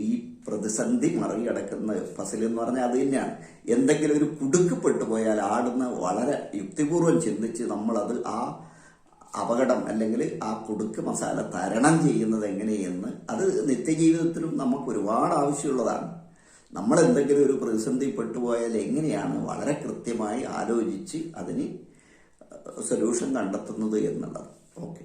ഈ പ്രതിസന്ധി മറികടക്കുന്ന പസിൽ എന്ന് പറഞ്ഞാൽ അത് തന്നെയാണ്. എന്തെങ്കിലും ഒരു കുടുക്കപ്പെട്ടു പോയാൽ ആടുന്ന വളരെ യുക്തിപൂർവ്വം ചിന്തിച്ച് നമ്മളത് ആ അപകടം അല്ലെങ്കിൽ ആ കുടുക്ക് മസാല തരണം ചെയ്യുന്നത് എങ്ങനെയെന്ന്, അത് നിത്യജീവിതത്തിലും നമുക്ക് ഒരുപാട് ആവശ്യമുള്ളതാണ്. നമ്മൾ എന്തെങ്കിലും ഒരു പ്രതിസന്ധി പെട്ടുപോയാൽ എങ്ങനെയാണ് വളരെ കൃത്യമായി ആലോചിച്ച് അതിന് സൊല്യൂഷൻ കണ്ടെത്തുന്നത് എന്നുള്ളത്. ഓക്കെ,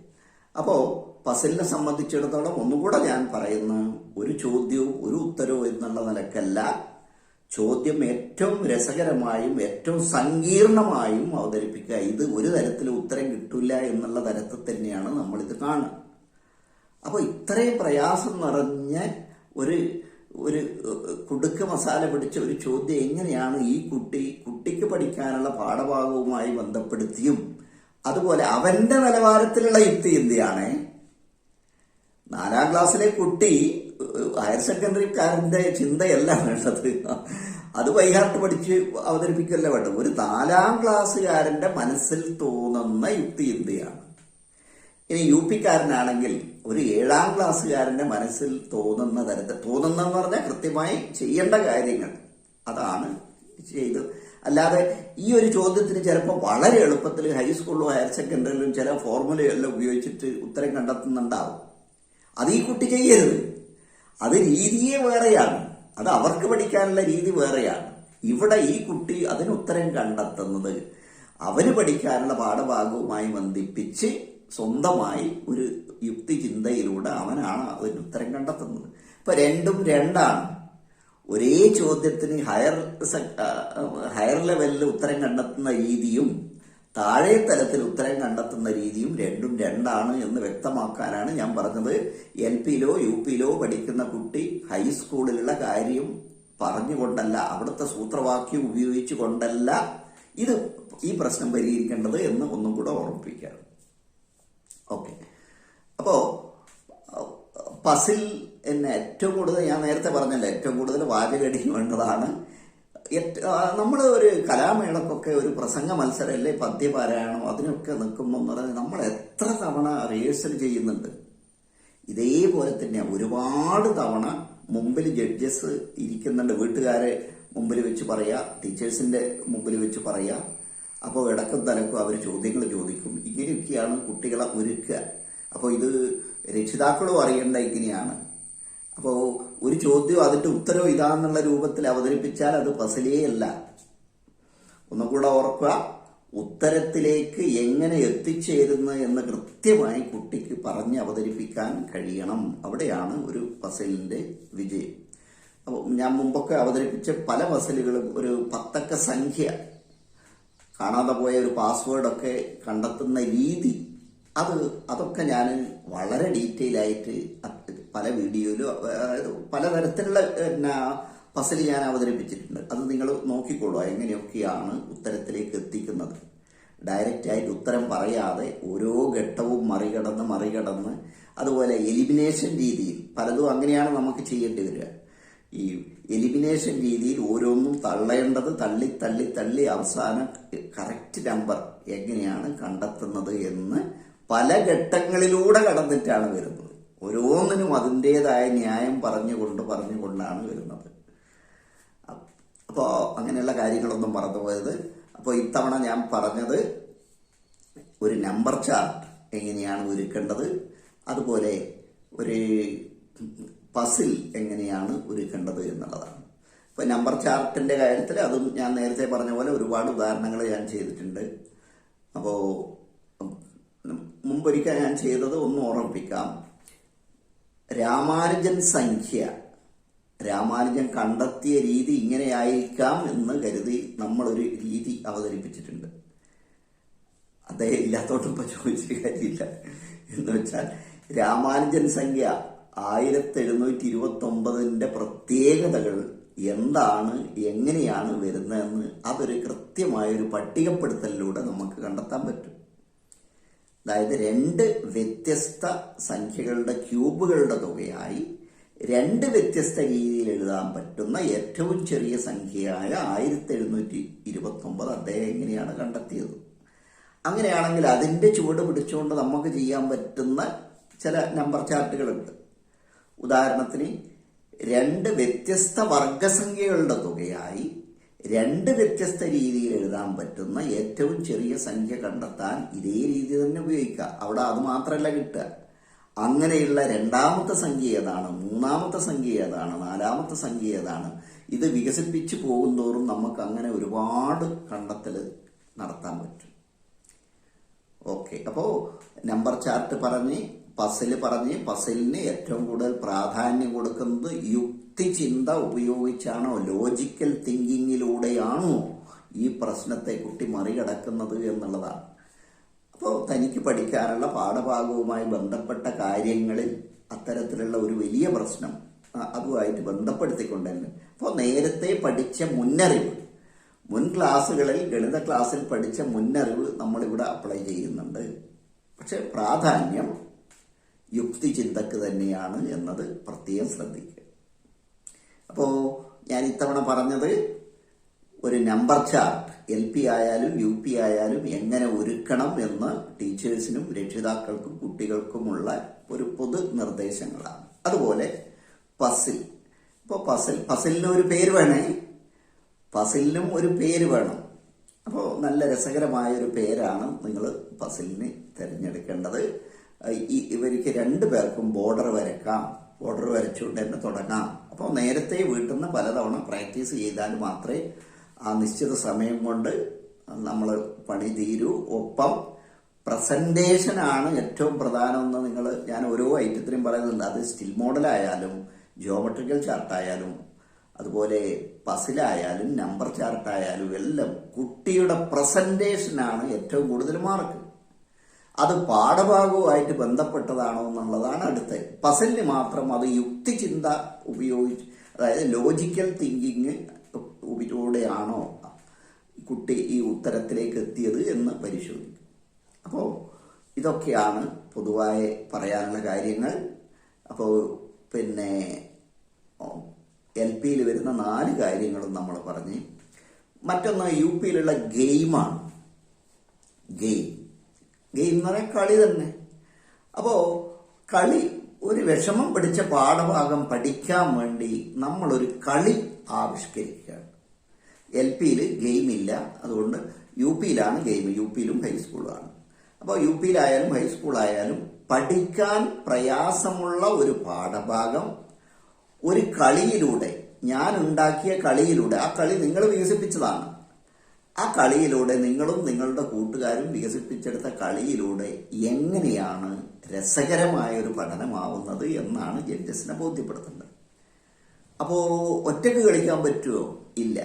അപ്പോൾ പസിലിനെ സംബന്ധിച്ചിടത്തോളം ഒന്നുകൂടെ ഞാൻ പറയുന്ന, ഒരു ചോദ്യവും ഒരു ഉത്തരവും എന്നുള്ള നിലക്കല്ല, ചോദ്യം ഏറ്റവും രസകരമായും ഏറ്റവും സങ്കീർണമായും അവതരിപ്പിക്കുക. ഇത് ഒരു തരത്തിലും ഉത്തരം കിട്ടില്ല എന്നുള്ള തരത്തിൽ തന്നെയാണ് നമ്മളിത് കാണുക. അപ്പോൾ ഇത്രയും പ്രയാസം നിറഞ്ഞ ഒരു കുടുക്ക് മസാല പിടിച്ച ഒരു ചോദ്യം എങ്ങനെയാണ് ഈ കുട്ടിക്ക് പഠിക്കാനുള്ള പാഠഭാഗവുമായി ബന്ധപ്പെടുത്തിയും അതുപോലെ അവന്റെ നിലവാരത്തിലുള്ള യുക്തിചിന്തയാണ്. 4ാം ക്ലാസ്സിലെ കുട്ടി ഹയർ സെക്കൻഡറിക്കാരന്റെ ചിന്തയല്ല വേണ്ടത്, അത് വൈകാട്ട് പഠിച്ച് അവതരിപ്പിക്കല്ല വേണ്ടത്. ഒരു 4ാം ക്ലാസ്സുകാരന്റെ മനസ്സിൽ തോന്നുന്ന യുക്തിചിന്തയാണ്. ഇനി UP-കാരനാണെങ്കിൽ ഒരു 7ാം ക്ലാസ്സുകാരന്റെ മനസ്സിൽ തോന്നുന്ന തരത്തിൽ, തോന്നുന്നെന്ന് പറഞ്ഞാൽ കൃത്യമായി ചെയ്യേണ്ട കാര്യങ്ങൾ അതാണ് ചെയ്ത് അല്ലാതെ ഈ ഒരു ചോദ്യത്തിന് ചിലപ്പോൾ വളരെ എളുപ്പത്തിൽ ഹൈസ്കൂളിലും ഹയർ സെക്കൻഡറിയിലും ചില ഫോർമുലയെല്ലാം ഉപയോഗിച്ചിട്ട് ഉത്തരം കണ്ടെത്തുന്നുണ്ടാവും. അത് ഈ കുട്ടി ചെയ്യരുത്. അത് രീതിയെ വേറെയാണ്, അത് അവർക്ക് പഠിക്കാനുള്ള രീതി വേറെയാണ്. ഇവിടെ ഈ കുട്ടി അതിന് ഉത്തരം കണ്ടെത്തുന്നത് അവന് പഠിക്കാനുള്ള പാഠഭാഗവുമായി ബന്ധിപ്പിച്ച് സ്വന്തമായി ഒരു യുക്തി ചിന്തയിലൂടെ അവനാണ് അതിന് ഉത്തരം കണ്ടെത്തുന്നത്. ഇപ്പൊ രണ്ടും രണ്ടാണ്. ഒരേ ചോദ്യത്തിന് ഹയർ ലെവലിൽ ഉത്തരം കണ്ടെത്തുന്ന രീതിയും താഴെ തലത്തിൽ ഉത്തരം കണ്ടെത്തുന്ന രീതിയും രണ്ടും രണ്ടാണ് എന്ന് വ്യക്തമാക്കാനാണ് ഞാൻ പറഞ്ഞത്. LPയിലോ UPയിലോ പഠിക്കുന്ന കുട്ടി ഹൈസ്കൂളിലുള്ള കാര്യം പറഞ്ഞുകൊണ്ടല്ല, അവിടുത്തെ സൂത്രവാക്യം ഉപയോഗിച്ചു കൊണ്ടല്ല ഈ പ്രശ്നം പരിഹരിക്കേണ്ടത് എന്ന് ഒന്നും കൂടെ ഓർമ്മിപ്പിക്കാം. ഓക്കെ, അപ്പോ പസിൽ എന്നെ ഏറ്റവും കൂടുതൽ, ഞാൻ നേരത്തെ പറഞ്ഞല്ലോ, ഏറ്റവും കൂടുതൽ വാചകടി വേണ്ടതാണ്. നമ്മൾ ഒരു കലാമേളക്കൊക്കെ ഒരു പ്രസംഗ മത്സരം അല്ലേ, പദ്യപാരായണം, അതിനൊക്കെ നിൽക്കുമ്പോൾ എന്ന് പറഞ്ഞാൽ നമ്മൾ എത്ര തവണ റിഹേഴ്സൽ ചെയ്യുന്നുണ്ട്. ഇതേപോലെ തന്നെ ഒരുപാട് തവണ മുമ്പിൽ ജഡ്ജസ് ഇരിക്കുന്നുണ്ട്, വീട്ടുകാരെ മുമ്പിൽ വെച്ച് പറയുക, ടീച്ചേഴ്സിന്റെ മുമ്പിൽ വെച്ച് പറയുക. അപ്പോൾ ഇടക്കും തലക്കും അവർ ചോദ്യങ്ങൾ ചോദിക്കും. ഇങ്ങനെയൊക്കെയാണ് കുട്ടികളെ ഒരുക്കുക. അപ്പോൾ ഇത് രക്ഷിതാക്കളും അറിയേണ്ട ഇങ്ങനെയാണ്. അപ്പോൾ ഒരു ചോദ്യം അതിന്റെ ഉത്തരവ് ഇതാന്നുള്ള രൂപത്തിൽ അവതരിപ്പിച്ചാൽ അത് പസിലേ അല്ല. ഒന്നുകൂടെ ഓർക്കുക, ഉത്തരത്തിലേക്ക് എങ്ങനെ എത്തിച്ചേരുന്നു എന്ന് കൃത്യമായി കുട്ടിക്ക് പറഞ്ഞ് അവതരിപ്പിക്കാൻ കഴിയണം. അവിടെയാണ് ഒരു പസിലിന്റെ വിജയം. അപ്പോൾ ഞാൻ മുമ്പൊക്കെ അവതരിപ്പിച്ച പല പസിലുകളും ഒരു 10 അക്ക സംഖ്യ, കാണാതെ പോയ ഒരു പാസ്വേഡൊക്കെ കണ്ടെത്തുന്ന രീതി, അതൊക്കെ ഞാൻ വളരെ ഡീറ്റെയിൽ ആയിട്ട് പല വീഡിയോയിലും പലതരത്തിലുള്ള പസിൽ ഞാൻ അവതരിപ്പിച്ചിട്ടുണ്ട്. അത് നിങ്ങൾ നോക്കിക്കോളൂ, എങ്ങനെയൊക്കെയാണ് ഉത്തരത്തിലേക്ക് എത്തിക്കുന്നത്. ഡയറക്റ്റ് ആയിട്ട് ഉത്തരം പറയാതെ ഓരോ ഘട്ടവും മറികടന്ന് അതുപോലെ എലിമിനേഷൻ രീതിയിൽ പലതും അങ്ങനെയാണ് നമുക്ക് ചെയ്യേണ്ടി വരിക. ഈ എലിമിനേഷൻ രീതിയിൽ ഓരോന്നും തള്ളേണ്ടത് തള്ളി അവസാനം കറക്റ്റ് നമ്പർ എങ്ങനെയാണ് കണ്ടെത്തുന്നത് എന്ന് പല ഘട്ടങ്ങളിലൂടെ കടന്നിട്ടാണ് വരുന്നത്. ഓരോന്നിനും അതിൻ്റെതായ ന്യായം പറഞ്ഞുകൊണ്ടാണ് വരുന്നത്. അപ്പോൾ അങ്ങനെയുള്ള കാര്യങ്ങളൊന്നും മറന്നുപോയത്. അപ്പോൾ ഇത്തവണ ഞാൻ പറഞ്ഞത് ഒരു നമ്പർ ചാർട്ട് എങ്ങനെയാണ് ഒരുക്കേണ്ടത്, അതുപോലെ ഒരു പസിൽ എങ്ങനെയാണ് ഒരുക്കേണ്ടത് എന്നുള്ളതാണ്. ഇപ്പൊ നമ്പർ ചാർട്ടിന്റെ കാര്യത്തിൽ അതും ഞാൻ നേരത്തെ പറഞ്ഞ പോലെ ഒരുപാട് ഉദാഹരണങ്ങൾ ഞാൻ ചെയ്തിട്ടുണ്ട്. അപ്പോൾ മുമ്പൊരിക്കൽ ഞാൻ ചെയ്തത് ഒന്ന് ഓർമ്മിപ്പിക്കാം. രാമാനുജൻ കണ്ടെത്തിയ രീതി ഇങ്ങനെയായിരിക്കാം എന്ന് കരുതി നമ്മളൊരു രീതി അവതരിപ്പിച്ചിട്ടുണ്ട്. അദ്ദേഹം ഇല്ലാത്തോട്ടും ഇപ്പൊ ചോദിച്ചിട്ട് കാര്യമില്ല. എന്ന് വെച്ചാൽ രാമാനുജൻ സംഖ്യ 1729 പ്രത്യേകതകൾ എന്താണ്, എങ്ങനെയാണ് വരുന്നതെന്ന് അതൊരു കൃത്യമായൊരു പട്ടികപ്പെടുത്തലിലൂടെ നമുക്ക് കണ്ടെത്താൻ പറ്റും. അതായത് 2 വ്യത്യസ്ത സംഖ്യകളുടെ ക്യൂബുകളുടെ തുകയായി 2 വ്യത്യസ്ത രീതിയിൽ എഴുതാൻ പറ്റുന്ന ഏറ്റവും ചെറിയ സംഖ്യയായ 1729 അദ്ദേഹം എങ്ങനെയാണ് കണ്ടെത്തിയത്. അങ്ങനെയാണെങ്കിൽ അതിന്റെ ചുവട് പിടിച്ചുകൊണ്ട് നമുക്ക് ചെയ്യാൻ പറ്റുന്ന ചില നമ്പർ ചാർട്ടുകളുണ്ട്. ഉദാഹരണത്തിന് 2 വ്യത്യസ്ത വർഗസംഖ്യകളുടെ തുകയായി 2 വ്യത്യസ്ത രീതിയിൽ എഴുതാൻ പറ്റുന്ന ഏറ്റവും ചെറിയ സംഖ്യ കണ്ടെത്താൻ ഇതേ രീതി തന്നെ ഉപയോഗിക്കുക. അവിടെ അത് മാത്രമല്ല കിട്ടുക, അങ്ങനെയുള്ള 2ാമത്തെ സംഖ്യ ഏതാണ്, 3ാമത്തെ സംഖ്യ ഏതാണ്, 4ാമത്തെ സംഖ്യ ഏതാണ്, ഇത് വികസിപ്പിച്ചു പോകുന്തോറും നമുക്ക് അങ്ങനെ ഒരുപാട് കണ്ടെത്തൽ നടത്താൻ പറ്റും. ഓക്കെ, അപ്പോൾ നമ്പർ ചാർട്ട് പറഞ്ഞ് പസിലിന് ഏറ്റവും കൂടുതൽ പ്രാധാന്യം കൊടുക്കുന്നത് യുക്തിചിന്ത ഉപയോഗിച്ചാണോ, ലോജിക്കൽ തിങ്കിങ്ങിലൂടെയാണോ ഈ പ്രശ്നത്തെ കുട്ടി മറികടക്കുന്നത് എന്നുള്ളതാണ്. അപ്പോൾ തനിക്ക് പഠിക്കാനുള്ള പാഠഭാഗവുമായി ബന്ധപ്പെട്ട കാര്യങ്ങളിൽ അത്തരത്തിലുള്ള ഒരു വലിയ പ്രശ്നം അതുമായിട്ട് ബന്ധപ്പെടുത്തിക്കൊണ്ട് തന്നെ അപ്പോൾ നേരത്തെ പഠിച്ച മുൻ ക്ലാസ്സുകളിൽ ഗണിത ക്ലാസ്സിൽ പഠിച്ച മുന്നറിവ് നമ്മളിവിടെ അപ്ലൈ ചെയ്യുന്നുണ്ട്. പക്ഷെ പ്രാധാന്യം യുക്തിചിന്തക്ക് തന്നെയാണ് എന്നത് പ്രത്യേകം ശ്രദ്ധിക്കുക. അപ്പോൾ ഞാൻ ഇത്തവണ പറഞ്ഞത് ഒരു നമ്പർ ചാർട്ട് LP ആയാലും UP ആയാലും എങ്ങനെ ഒരുക്കണം എന്ന് ടീച്ചേഴ്സിനും രക്ഷിതാക്കൾക്കും കുട്ടികൾക്കുമുള്ള ഒരു പൊതു നിർദ്ദേശങ്ങളാണ്. അതുപോലെ പസിൽ. ഇപ്പോൾ പസിലിന് ഒരു പേര് വേണേ, പസിലിനും ഒരു പേര് വേണം. അപ്പോൾ നല്ല രസകരമായ ഒരു പേരാണ് നിങ്ങൾ പസിലിന് തിരഞ്ഞെടുക്കേണ്ടത്. ഇവർക്ക് രണ്ടു പേർക്കും ബോർഡർ വരക്കാം. ബോർഡർ വരച്ചുകൊണ്ട് തന്നെ തുടങ്ങാം. അപ്പോൾ നേരത്തെ വീട്ടിൽ നിന്ന് പലതവണ പ്രാക്ടീസ് ചെയ്താൽ മാത്രമേ ആ നിശ്ചിത സമയം കൊണ്ട് നമ്മൾ പണി തീരൂ. ഒപ്പം പ്രസന്റേഷനാണ് ഏറ്റവും പ്രധാനമെന്ന് ഞാൻ ഓരോ ഐറ്റത്തിനും പറയുന്നുണ്ട്. അത് സ്റ്റിൽ മോഡലായാലും ജിയോമെട്രിക്കൽ ചാർട്ടായാലും അതുപോലെ പസിലായാലും നമ്പർ ചാർട്ടായാലും എല്ലാം കുട്ടിയുടെ പ്രസന്റേഷനാണ് ഏറ്റവും കൂടുതൽ മാർക്ക്. അത് പാഠഭാഗവുമായിട്ട് ബന്ധപ്പെട്ടതാണോ എന്നുള്ളതാണ് അടുത്ത്. പസിലിന് മാത്രം അത് യുക്തിചിന്ത ഉപയോഗിച്ച്, അതായത് ലോജിക്കൽ തിങ്കിങ് ഉപയോഗിലൂടെയാണോ കുട്ടി ഈ ഉത്തരത്തിലേക്ക് എത്തിയത് എന്ന് പരിശോധിക്കും. അപ്പോൾ ഇതൊക്കെയാണ് പൊതുവായി പറയാനുള്ള കാര്യങ്ങൾ. അപ്പോൾ പിന്നെ LP വരുന്ന 4 കാര്യങ്ങളും നമ്മൾ പറഞ്ഞ്. മറ്റൊന്ന് UP ഗെയിമാണ്. ഗെയിം എന്ന് പറഞ്ഞാൽ കളി തന്നെ. അപ്പോൾ കളി, ഒരു വിഷമം പിടിച്ച പാഠഭാഗം പഠിക്കാൻ വേണ്ടി നമ്മളൊരു കളി ആവിഷ്കരിക്കുകയാണ്. LP ഗെയിം ഇല്ല, അതുകൊണ്ട് UP ഗെയിം. UP ഹൈസ്കൂളാണ്. അപ്പോൾ UP ഹൈസ്കൂളായാലും പഠിക്കാൻ പ്രയാസമുള്ള ഒരു പാഠഭാഗം ഒരു കളിയിലൂടെ, ഞാൻ ഉണ്ടാക്കിയ കളിയിലൂടെ, ആ കളി നിങ്ങൾ വികസിപ്പിച്ചതാണ്, ആ കളിയിലൂടെ നിങ്ങളും നിങ്ങളുടെ കൂട്ടുകാരും വികസിപ്പിച്ചെടുത്ത കളിയിലൂടെ എങ്ങനെയാണ് രസകരമായ ഒരു പഠനമാവുന്നത് എന്നാണ് ജഡ്ജസിനെ ബോധ്യപ്പെടുത്തേണ്ടത്. അപ്പോൾ ഒറ്റയ്ക്ക് കളിക്കാൻ പറ്റുമോ? ഇല്ല.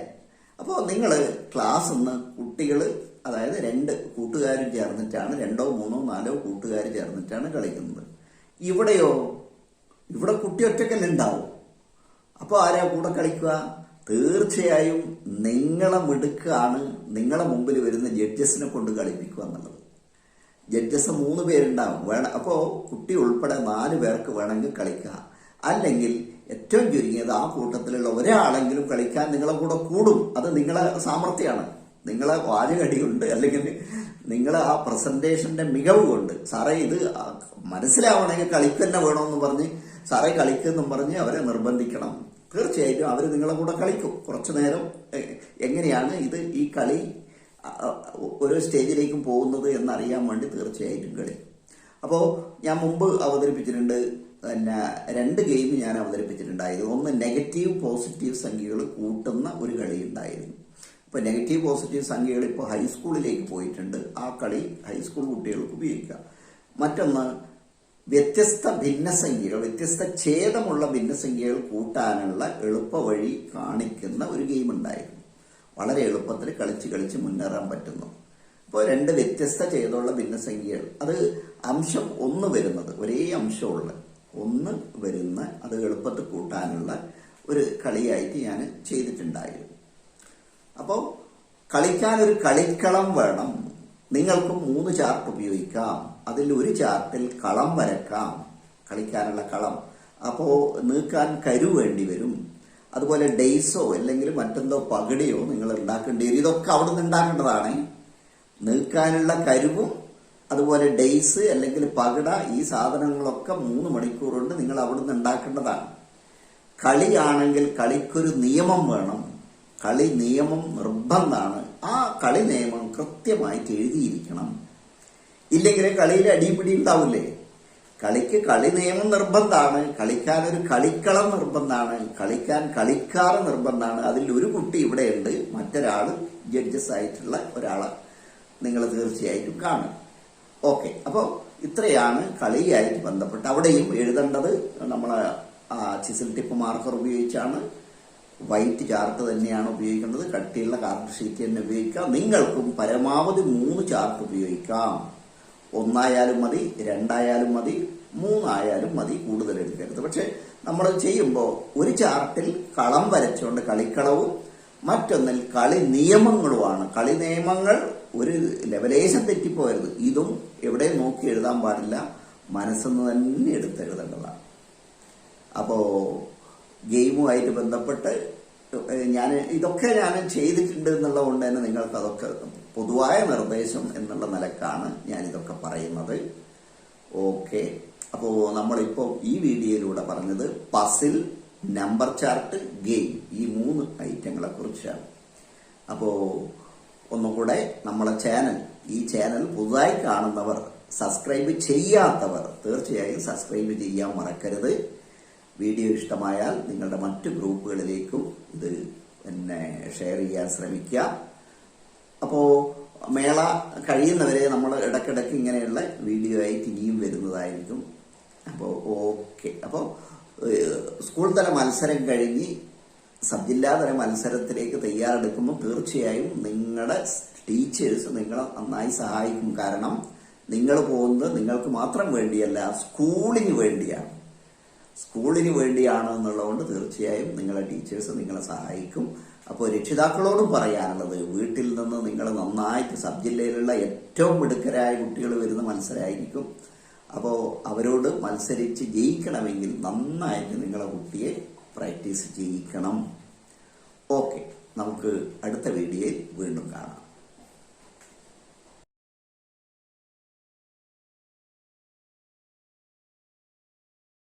അപ്പോൾ നിങ്ങൾ ക്ലാസ്സിൽ നിന്ന് കുട്ടികൾ, അതായത് 2 കൂട്ടുകാരും ചേർന്നിട്ടാണ്, 2 3 4 കൂട്ടുകാർ ചേർന്നിട്ടാണ് കളിക്കുന്നത്. ഇവിടെയോ, ഇവിടെ കുട്ടി ഒറ്റയ്ക്കല്ല ഉണ്ടാവും. അപ്പോൾ ആരാ കൂടെ കളിക്കുക? തീർച്ചയായും നിങ്ങളെ മിടുക്കാണ് നിങ്ങളെ മുമ്പിൽ വരുന്ന ജഡ്ജസിനെ കൊണ്ട് കളിപ്പിക്കുക എന്നുള്ളത്. ജഡ്ജസ് 3 പേരുണ്ടാവും. അപ്പോൾ കുട്ടി ഉൾപ്പെടെ 4 പേർക്ക് വേണമെങ്കിൽ കളിക്കാം. അല്ലെങ്കിൽ ഏറ്റവും ചുരുങ്ങിയത് ആ കൂട്ടത്തിലുള്ള ഒരാളെങ്കിലും കളിക്കാൻ നിങ്ങളെ കൂടെ കൂടും. അത് നിങ്ങളെ സാമർഥ്യമാണ്, നിങ്ങളെ വാചകടി കൊണ്ട്, അല്ലെങ്കിൽ നിങ്ങളെ ആ പ്രസന്റേഷന്റെ മികവ് കൊണ്ട്. സാറേ ഇത് മനസ്സിലാവണമെങ്കിൽ കളിക്ക് തന്നെ വേണമെന്ന് പറഞ്ഞ്, സാറേ കളിക്കെന്നും പറഞ്ഞ് അവരെ നിർബന്ധിക്കണം. തീർച്ചയായിട്ടും അവർ നിങ്ങളെ കൂടെ കളിക്കും. കുറച്ചു നേരം എങ്ങനെയാണ് ഈ കളി ഓരോ സ്റ്റേജിലേക്കും പോകുന്നത് എന്നറിയാൻ വേണ്ടി തീർച്ചയായിട്ടും കളിക്കും. അപ്പോൾ ഞാൻ മുമ്പ് അവതരിപ്പിച്ചിട്ടുണ്ട്, 2 ഗെയിം ഞാൻ അവതരിപ്പിച്ചിട്ടുണ്ടായിരുന്നു. ഒന്ന് നെഗറ്റീവ് പോസിറ്റീവ് സംഖ്യകൾ കൂട്ടുന്ന ഒരു കളി ഉണ്ടായിരുന്നു. ഇപ്പോൾ നെഗറ്റീവ് പോസിറ്റീവ് സംഖ്യകൾ ഇപ്പോൾ ഹൈസ്കൂളിലേക്ക് പോയിട്ടുണ്ട്. ആ കളി ഹൈസ്കൂൾ കുട്ടികൾക്ക് ഉപയോഗിക്കാം. മറ്റൊന്ന് വ്യത്യസ്ത ഭിന്നസംഖ്യകൾ, വ്യത്യസ്ത ഛേദമുള്ള ഭിന്നസംഖ്യകൾ കൂട്ടാനുള്ള എളുപ്പ വഴി കാണിക്കുന്ന ഒരു ഗെയിം ഉണ്ടായിരുന്നു. വളരെ എളുപ്പത്തിൽ കളിച്ച് മുന്നേറാൻ പറ്റുന്നു. ഇപ്പോൾ 2 വ്യത്യസ്ത ഛേദമുള്ള ഭിന്നസംഖ്യകൾ, അത് അംശം 1 വരുന്നത്, ഒരേ അംശമുള്ള 1 വരുന്ന, അത് എളുപ്പത്തിൽ കൂട്ടാനുള്ള ഒരു കളിയായിട്ട് ഞാൻ ചെയ്തിട്ടുണ്ടായിരുന്നു. അപ്പോൾ കളിക്കാനൊരു കളിക്കളം വേണം. നിങ്ങൾക്ക് 3 ചാർട്ട് ഉപയോഗിക്കാം. അതിൽ ഒരു ചാർട്ടിൽ കളം വരക്കാം, കളിക്കാനുള്ള കളം. അപ്പോൾ നീക്കാൻ കരു വേണ്ടി വരും. അതുപോലെ ഡെയ്സോ അല്ലെങ്കിൽ മറ്റെന്തോ പകടിയോ നിങ്ങൾ ഉണ്ടാക്കേണ്ടി വരും. ഇതൊക്കെ അവിടെ നിന്ന് ഉണ്ടാക്കേണ്ടതാണ്. നീക്കാനുള്ള കരുവും അതുപോലെ ഡെയ്സ് അല്ലെങ്കിൽ പകട, ഈ സാധനങ്ങളൊക്കെ 3 മണിക്കൂർ കൊണ്ട് നിങ്ങൾ അവിടെ നിന്ന് ഉണ്ടാക്കേണ്ടതാണ്. കളിയാണെങ്കിൽ കളിക്കൊരു നിയമം വേണം. കളി നിയമം നിർബന്ധമാണ്. ആ കളി നിയമം കൃത്യമായിട്ട് എഴുതിയിരിക്കണം. ഇല്ലെങ്കിൽ കളിയിൽ അടിപിടി ഉണ്ടാവില്ലേ? കളിക്ക് കളി നിയമം നിർബന്ധമാണ്. കളിക്കാൻ ഒരു കളിക്കളം നിർബന്ധമാണ്. കളിക്കാൻ കളിക്കാർ നിർബന്ധമാണ്. അതിൽ ഒരു കുട്ടി ഇവിടെയുണ്ട്, മറ്റൊരാൾ ജഡ്ജസ് ആയിട്ടുള്ള ഒരാളെ നിങ്ങൾ തീർച്ചയായിട്ടും കാണും. ഓക്കെ, അപ്പോൾ ഇത്രയാണ് കളിയായിട്ട് ബന്ധപ്പെട്ട്. അവിടെയും എഴുതേണ്ടത് നമ്മൾ ചിസിൽ ടിപ്പ് മാർക്കർ ഉപയോഗിച്ചാണ്. വൈറ്റ് ചാർട്ട് തന്നെയാണ് ഉപയോഗിക്കേണ്ടത്. കട്ടിയുള്ള കാർഡ് ഷീറ്റ് തന്നെ ഉപയോഗിക്കാം. നിങ്ങൾക്കും പരമാവധി 3 ചാർട്ട് ഉപയോഗിക്കാം. 1 ആയാലും മതി, 2 ആയാലും മതി, 3 ആയാലും മതി, കൂടുതൽ എടുക്കരുത്. പക്ഷെ നമ്മൾ ചെയ്യുമ്പോൾ ഒരു ചാർട്ടിൽ കളം വരച്ചുകൊണ്ട് കളിക്കളവും മറ്റൊന്നിൽ കളി നിയമങ്ങളുമാണ്. കളി നിയമങ്ങൾ ഒരു ലെവലേശം തെറ്റിപ്പോയത്. ഇതും എവിടെ നോക്കി എഴുതാൻ പാടില്ല, മനസ്സെന്ന് തന്നെ എടുത്തെഴുതേണ്ടതാണ്. അപ്പോൾ ഗെയിമുമായിട്ട് ബന്ധപ്പെട്ട് ഇതൊക്കെ ഞാൻ ചെയ്തിട്ടുണ്ട് എന്നുള്ളത് കൊണ്ട് തന്നെ നിങ്ങൾക്ക് അതൊക്കെ പൊതുവായ നിർദ്ദേശം എന്നുള്ള നിലക്കാണ് ഞാനിതൊക്കെ പറയുന്നത്. ഓക്കെ, അപ്പോൾ നമ്മളിപ്പോൾ ഈ വീഡിയോയിലൂടെ പറഞ്ഞത് പസിൽ, നമ്പർ ചാർട്ട്, ഗെയിം, ഈ 3 ഐറ്റങ്ങളെ കുറിച്ചാണ്. അപ്പോൾ ഒന്നുകൂടെ നമ്മളെ ഈ ചാനൽ പുതുതായി കാണുന്നവർ, സബ്സ്ക്രൈബ് ചെയ്യാത്തവർ തീർച്ചയായും സബ്സ്ക്രൈബ് ചെയ്യാൻ മറക്കരുത്. വീഡിയോ ഇഷ്ടമായാൽ നിങ്ങളുടെ മറ്റു ഗ്രൂപ്പുകളിലേക്കും ഇത് ഷെയർ ചെയ്യാൻ ശ്രമിക്കുക. അപ്പോൾ മേള കഴിയുന്നവരെ നമ്മൾ ഇടയ്ക്കിടയ്ക്ക് ഇങ്ങനെയുള്ള വീഡിയോ ആയിട്ട് ഇനിയും വരുന്നതായിരിക്കും. അപ്പോൾ ഓക്കെ. അപ്പോൾ സ്കൂൾ തല മത്സരം കഴിഞ്ഞ് സബ് ജില്ലാതല മത്സരത്തിലേക്ക് തയ്യാറെടുക്കുമ്പോൾ തീർച്ചയായും നിങ്ങളുടെ ടീച്ചേഴ്സ് നിങ്ങളെ നന്നായി സഹായിക്കും. കാരണം നിങ്ങൾ പോകുന്നത് നിങ്ങൾക്ക് മാത്രം വേണ്ടിയല്ല, സ്കൂളിന് വേണ്ടിയാണ്. സ്കൂളിന് വേണ്ടിയാണ് എന്നുള്ളതുകൊണ്ട് തീർച്ചയായും നിങ്ങളെ ടീച്ചേഴ്സ് നിങ്ങളെ സഹായിക്കും. അപ്പോൾ രക്ഷിതാക്കളോടും പറയാനുള്ളത്, വീട്ടിൽ നിന്ന് നിങ്ങൾ നന്നായിട്ട് സബ് ജില്ലയിലുള്ള ഏറ്റവും മിടുക്കരായ കുട്ടികൾ വരുന്ന മത്സരമായിരിക്കും. അപ്പോൾ അവരോട് മത്സരിച്ച് ജയിക്കണമെങ്കിൽ നന്നായിട്ട് നിങ്ങളെ കുട്ടിയെ പ്രാക്ടീസ് ചെയ്യിക്കണം. ഓക്കെ, നമുക്ക് അടുത്ത വീഡിയോയിൽ വീണ്ടും കാണാം.